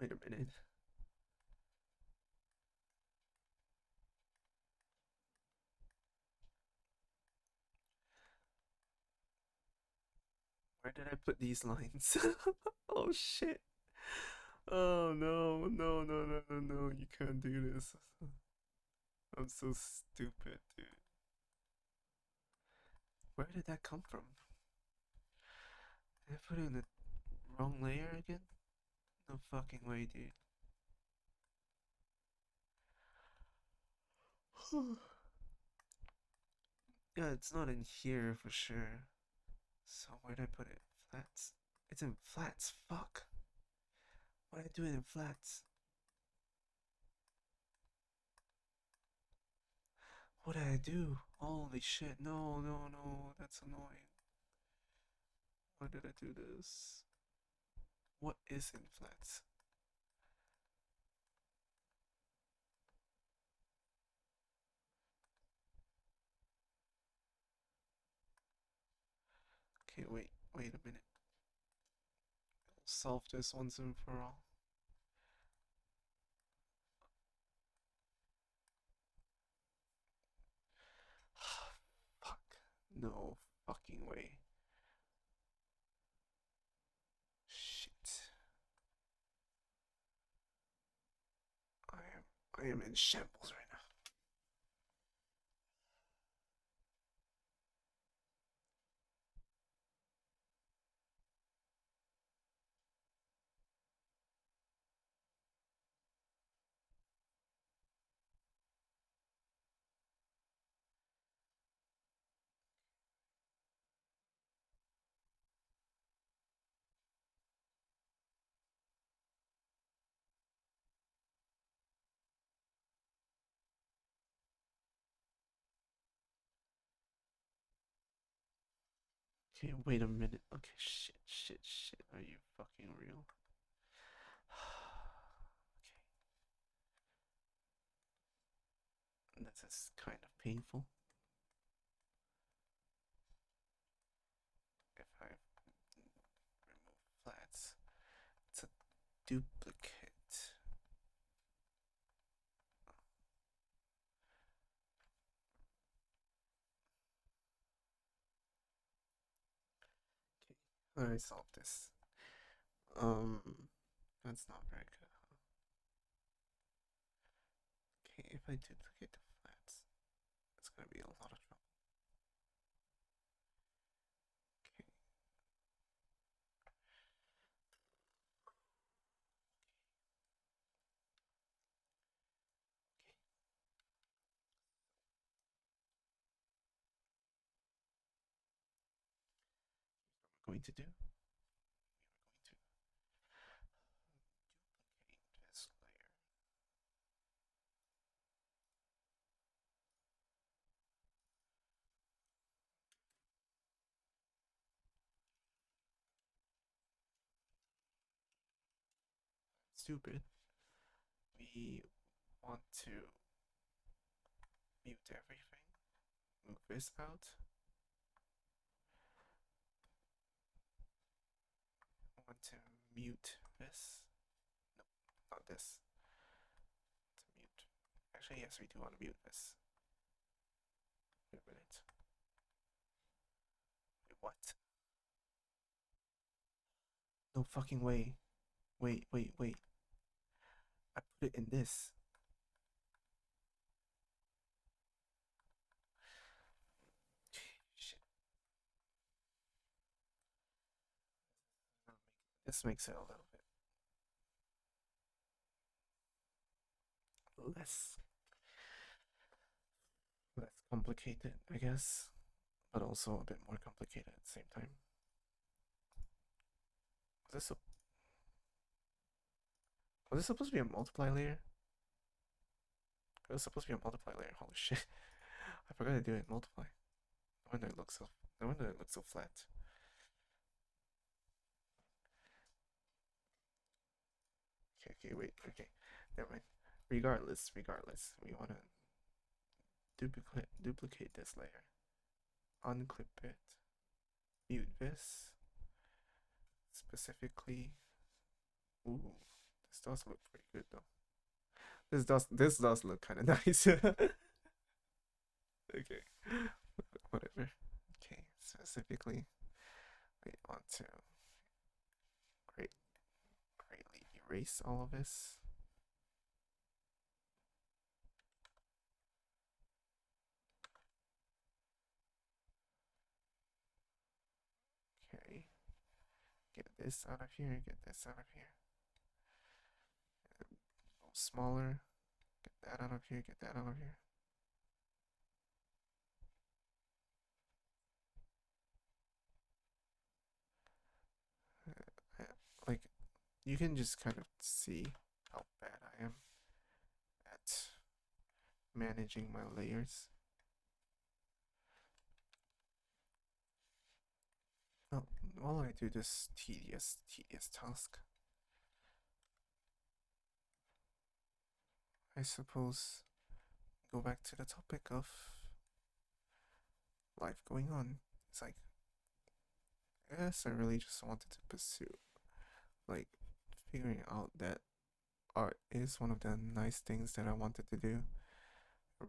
Wait a minute. Where did I put these lines? Oh shit. Oh no, no, no, no, no, no. You can't do this. I'm so stupid, dude. Where did that come from? Did I put it in the wrong layer again? No fucking way, dude. Yeah, it's not in here for sure. So where'd I put it? Flats? It's in flats. Fuck. What did I do it in flats? What did I do? Holy shit. No, no, no. That's annoying. Why did I do this? What is in flats? Okay, wait a minute. I'll solve this once and for all. Fuck. No fucking way. Shit. I am in shambles right now. Okay, wait a minute. Okay, shit. Are you fucking real? Okay, this is kind of painful. If I remove flats, it's a duplicate. Okay, I solved this. Um, that's not very good. Okay, if I duplicate the flats, it's gonna be a lot of trouble. Okay, to do? We're going to duplicate this layer. Stupid. We want to mute everything. Move this out. I want to mute this. Nope, not this. To mute. Actually, yes, we do want to mute this. Wait a minute. Wait, what? No fucking way. Wait. I put it in this. Shit. This makes it a little bit less complicated, I guess, but also a bit more complicated at the same time. Was this a, was this supposed to be a multiply layer? It was supposed to be a multiply layer. Holy shit! I forgot to do it in multiply. No wonder it looks so. No wonder it looks so flat. Okay, wait. Okay, never mind. Regardless, we want to duplicate this layer. Unclip it. Mute this. Specifically. Ooh, this does look pretty good though. This does look kind of nice. Okay, whatever. Okay, specifically, we want to greatly erase all of this. Okay, get this out of here. Get this out of here. Smaller. Get that out of here. Get that out of here. Like, you can just kind of see how bad I am at managing my layers. Oh, while I do this tedious task, I suppose go back to the topic of life going on. It's like, I guess I really just wanted to pursue, like, figuring out that art is one of the nice things that I wanted to do.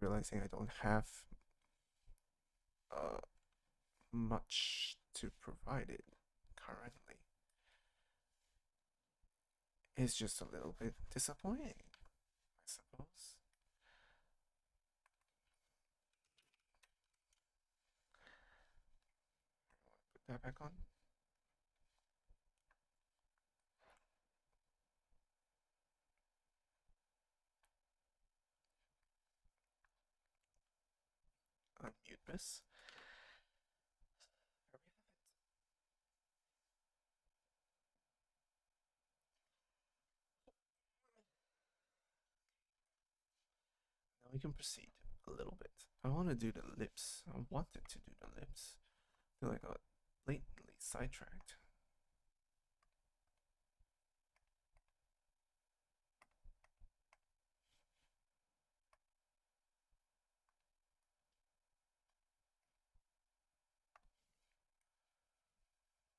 Realizing I don't have uh, much to provide it currently is just a little bit disappointing, I suppose. Put that back on. Unmute this. Now we can proceed a little bit. I want to do the lips. I wanted to do the lips. I feel like I got blatantly sidetracked.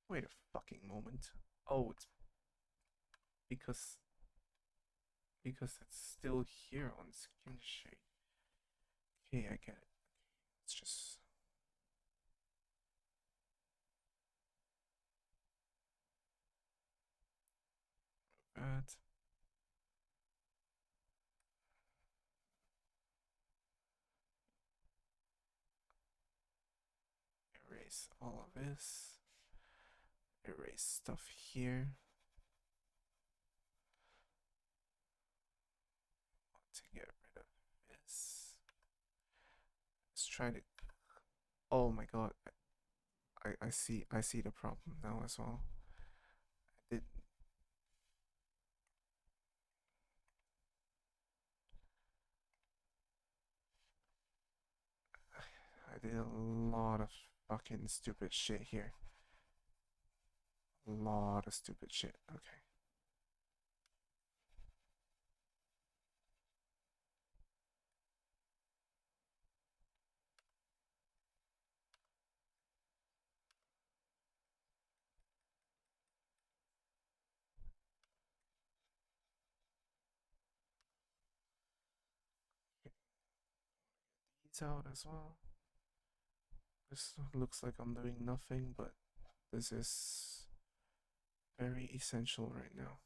Wait a fucking moment. Oh, it's because it's still here on skin shade. Okay, I get it. It's just that. Erase all of this. Erase stuff here. Want to get rid of this. Let's try to. Oh my god. I see the problem now as well. I did I did a lot of fucking stupid shit here. A lot of stupid shit. Okay. These out as well. This looks like I'm doing nothing, but this is very essential right now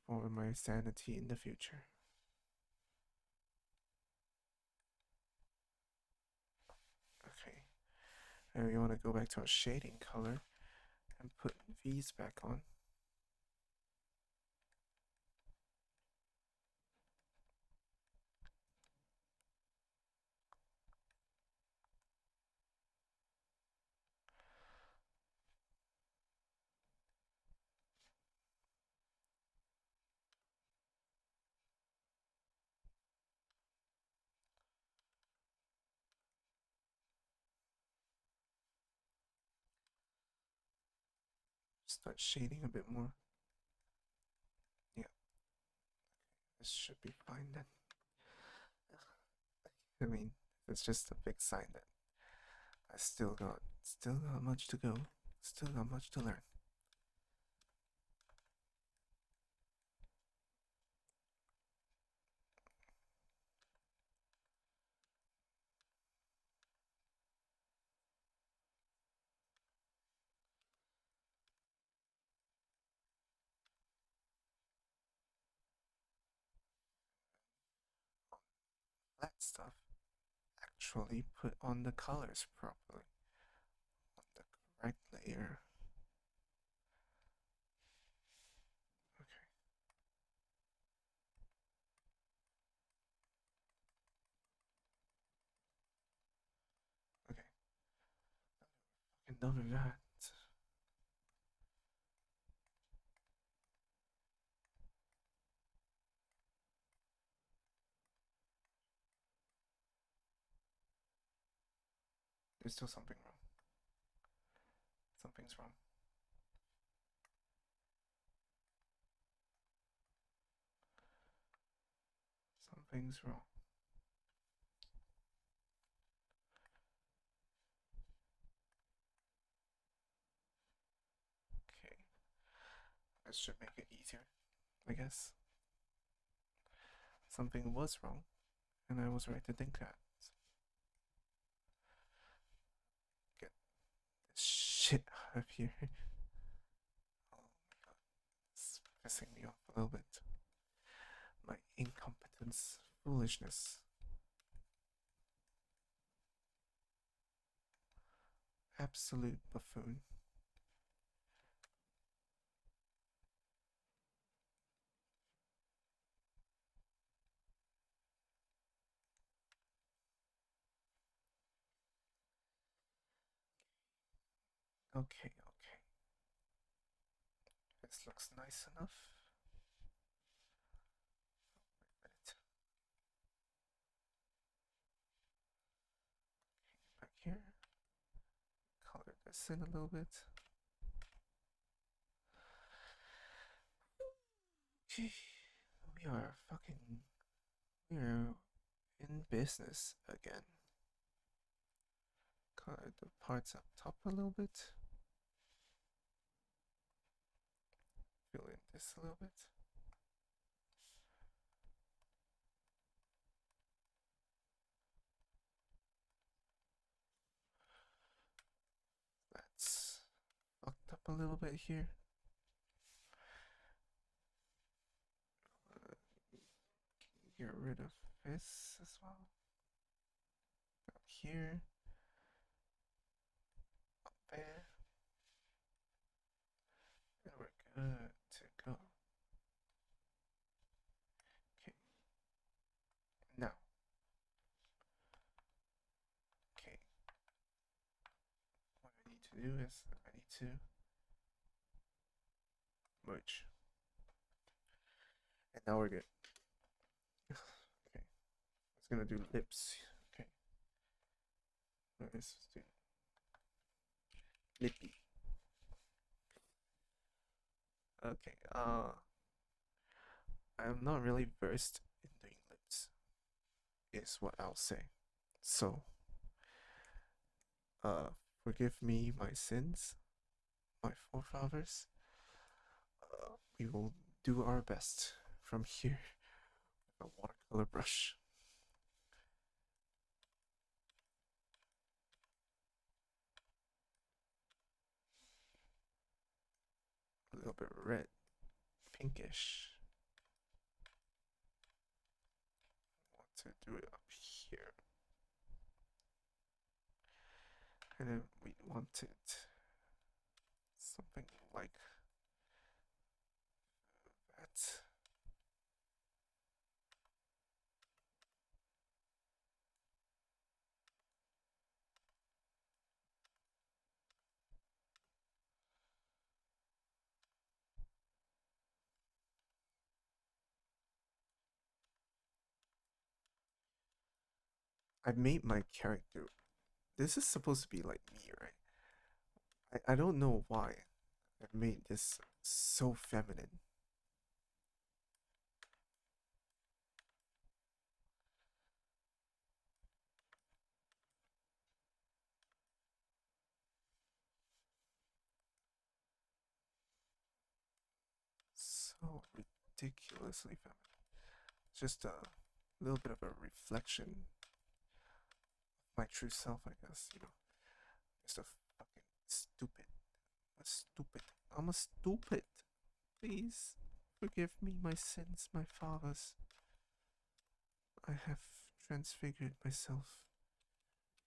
for my sanity in the future. Okay. And we want to go back to our shading color and put these back on. Start shading a bit more. Yeah, this should be fine then. I mean, it's just a big sign that I still got much to go, still got much to learn. That stuff actually put on the colors properly on the correct layer. Okay, okay, and done with that. There's still something wrong. Something's wrong. Something's wrong. Okay, this should make it easier, I guess. Something was wrong, and I was right to think that. Get this shit out of here. Oh my god, it's pissing me off a little bit. My incompetence, foolishness, absolute buffoon. Okay, okay. This looks nice enough. Wait a minute. Back here. Color this in a little bit. Okay. We are fucking. We're in business again. Color the parts up top a little bit. Fill in this a little bit. That's fucked up a little bit here. Uh, get rid of this as well. Up here. Up there. And we're good to go. Okay. Now. Okay. to do is I need to merge. And now we're good. Okay. It's gonna do lips. Okay. Let's do lippy. Okay. I'm not really versed in doing lips, is what I'll say. So, uh, forgive me my sins, my forefathers. We will do our best from here with a watercolor brush. A little bit red, pinkish. I want to do it up here. And then we want it something like that. I've made my character. This is supposed to be like me, right? I don't know why I've made this so feminine. So ridiculously feminine. Just a little bit of a reflection of my true self, I guess, you know. Just a fucking stupid. A stupid. I'm a stupid. Please forgive me my sins, my fathers. I have transfigured myself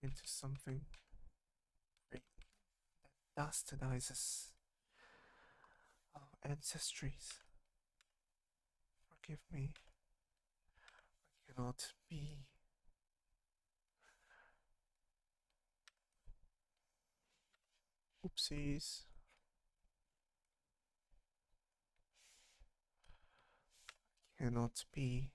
into something great that bastardizes our ancestries. Forgive me. I cannot be. Oopsies. Cannot be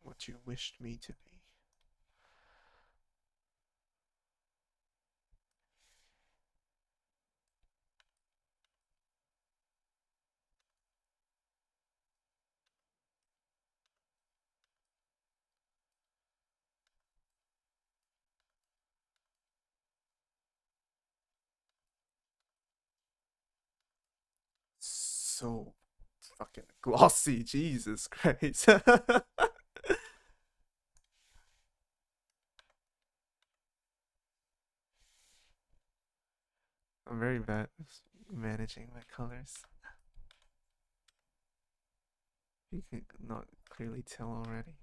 what you wished me to be. So fucking glossy, Jesus Christ. I'm very bad at managing my colors. You can not clearly tell already.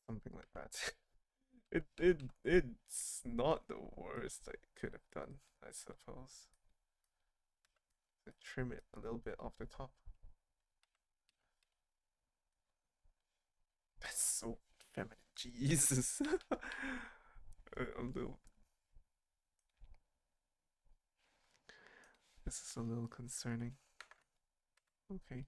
Something like that. It's not the worst I could have done, I suppose. To trim it a little bit off the top. That's so feminine. Jesus. A little. This is a little concerning. Okay.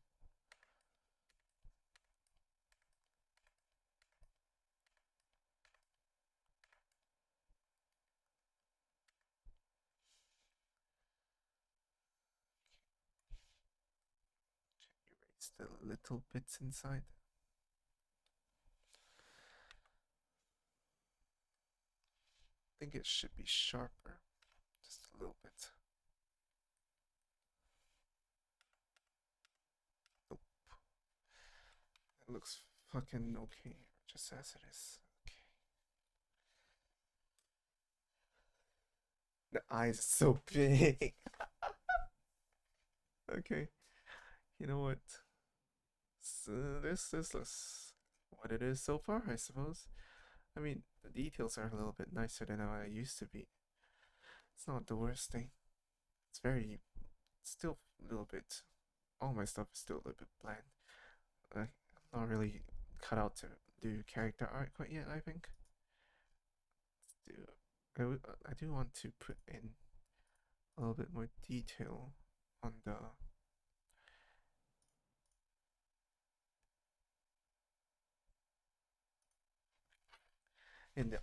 Erase the little bits inside. I think it should be sharper. Just a little bit. Nope. It looks fucking okay, just as it is. Okay. The eyes are so big. Okay. You know what? So this what it is so far, I suppose. I mean, the details are a little bit nicer than how I used to be. It's not the worst thing. It's very, still a little bit. All my stuff is still a little bit bland. I'm not really cut out to do character art quite yet. I think. Do I do want to put in a little bit more detail on the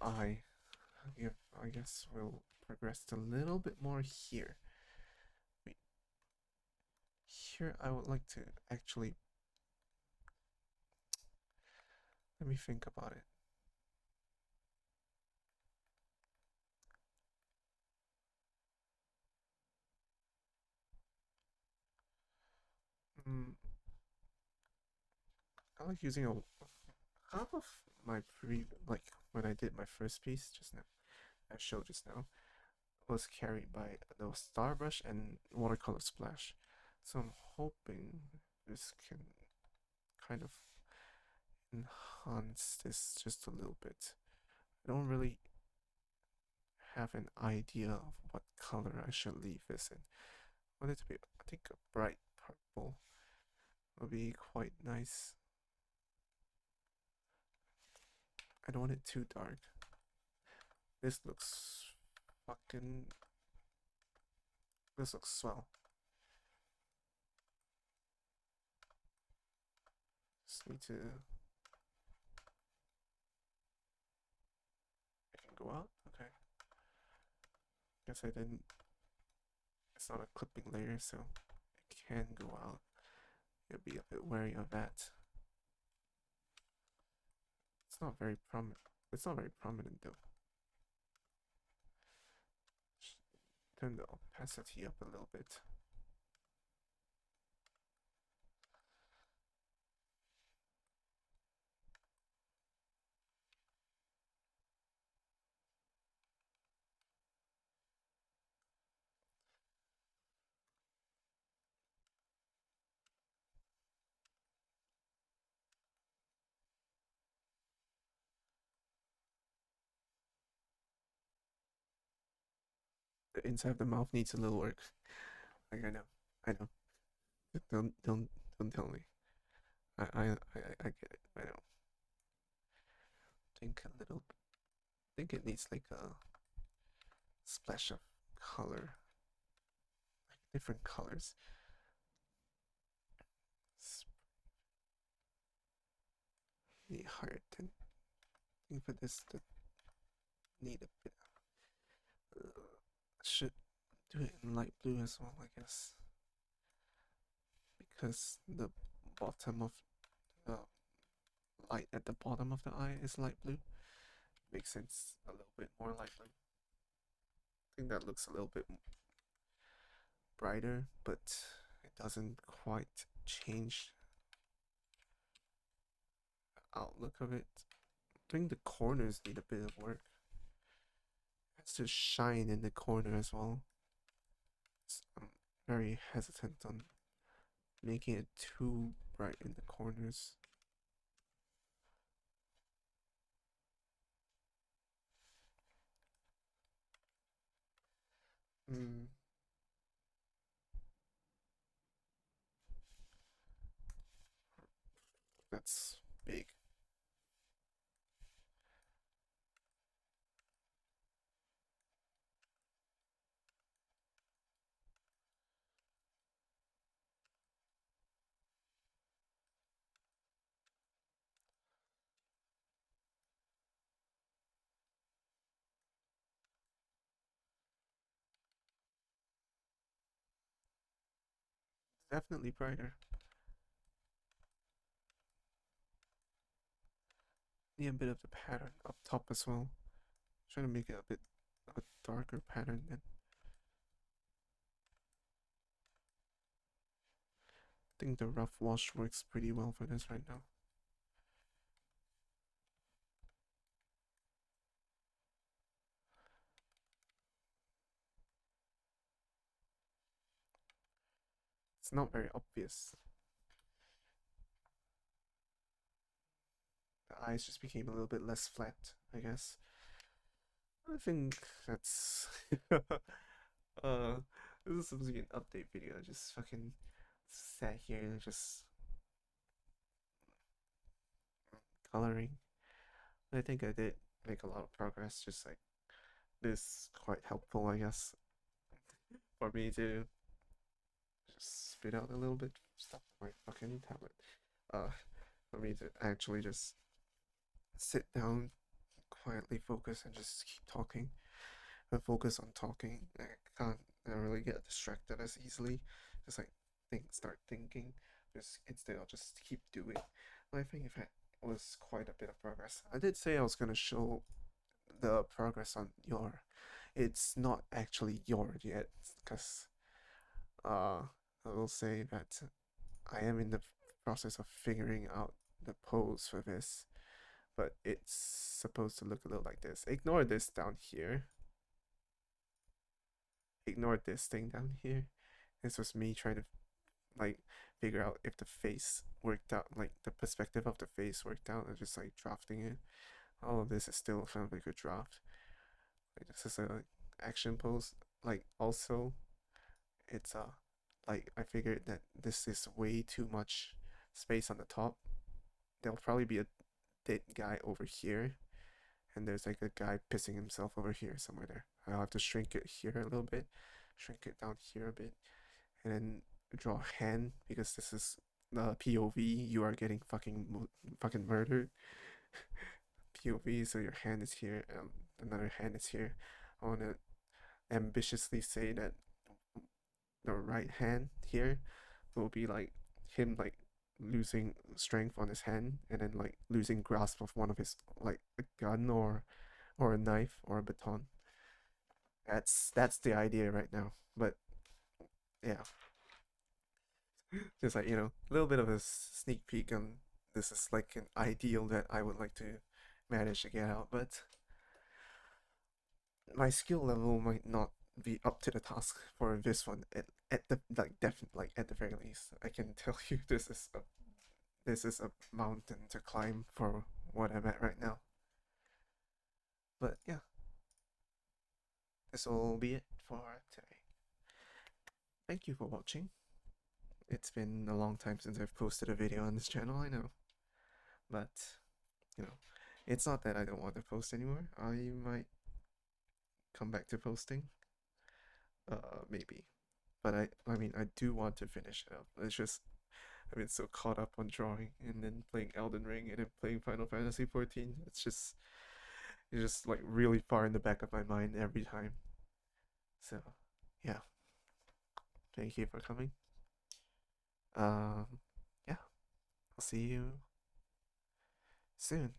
eye. Yeah, I guess we'll progress a little bit more here. Wait, here I would like to actually let me think about it. Mm, I like using a half of my pre like when I did my first piece just now. I showed just now was carried by the star brush and watercolor splash. So I'm hoping this can kind of enhance this just a little bit. I don't really have an idea of what color I should leave this in. I want it to be, I think, a bright purple would be quite nice. I don't want it too dark. This looks fucking. This looks swell. Just need to. I can go out? Okay. Guess I didn't. It's not a clipping layer, so it can go out. You'll be a bit wary of that. It's not very prominent. It's not very prominent though. Just turn the opacity up a little bit. The inside of the mouth needs a little work. Like I know. Don't tell me. I get it. I know. Think a little. Think it needs like a splash of color, like different colors. It's really hard to think for this to need a bit. Should do it in light blue as well, I guess, because the bottom of the light at the bottom of the eye is light blue. Makes sense. A little bit more light blue. I think that looks a little bit brighter, but it doesn't quite change the outlook of it. I think the corners need a bit of work. It has to shine in the corner as well. I'm very hesitant on making it too bright in the corners. Mm, that's big. Definitely brighter. Need a bit of the pattern up top as well. Trying to make it a bit a darker pattern then. I think the rough wash works pretty well for this right now. It's not very obvious. the eyes just became a little bit less flat, I guess. I think that's uh this is supposed to be an update video. I just fucking sat here and just coloring. I think I did make a lot of progress, just like this quite helpful, I guess, for me to just spit out a little bit of stuff on my fucking tablet. Uh for me to actually just sit down, quietly focus and just keep talking. I focus on talking. I don't really get distracted as easily. Just like start thinking. Just instead I'll just keep doing. And I think if it was quite a bit of progress. I did say I was gonna show the progress on your. It's not actually yours yet, because I will say that I am in the process of figuring out the pose for this, but it's supposed to look a little like this. Ignore this down here. Ignore this thing down here. This was me trying to like figure out if the face worked out, like the perspective of the face worked out, and just like drafting it. All of this is still kind of like a draft. Like this is a action pose. Like also, it's like I figured that this is way too much space on the top. There'll probably be a dead guy over here, and there's like a guy pissing himself over here somewhere there. I'll have to shrink it here a little bit, shrink it down here a bit, and then draw a hand because this is the POV. You are getting fucking murdered. POV, so your hand is here, another hand is here. I want to ambitiously say that the right hand here will be like him like losing strength on his hand and then like losing grasp of one of his like a gun or a knife or a baton. That's the idea right now. But yeah, just like a little bit of a sneak peek on this is like an ideal that I would like to manage to get out, but my skill level might not be up to the task for this one at the like definitely like at the very least. I can tell you this is a mountain to climb for what I'm at right now. But yeah, this will be it for today. Thank you for watching. It's been a long time since I've posted a video on this channel, I know. But, you know, it's not that I don't want to post anymore. I might come back to posting. Maybe. But I mean, I do want to finish it up. It's just, I've been so caught up on drawing and then playing Elden Ring and then playing Final Fantasy 14. It's just like really far in the back of my mind every time. So, yeah. Thank you for coming. Um, yeah, I'll see you soon.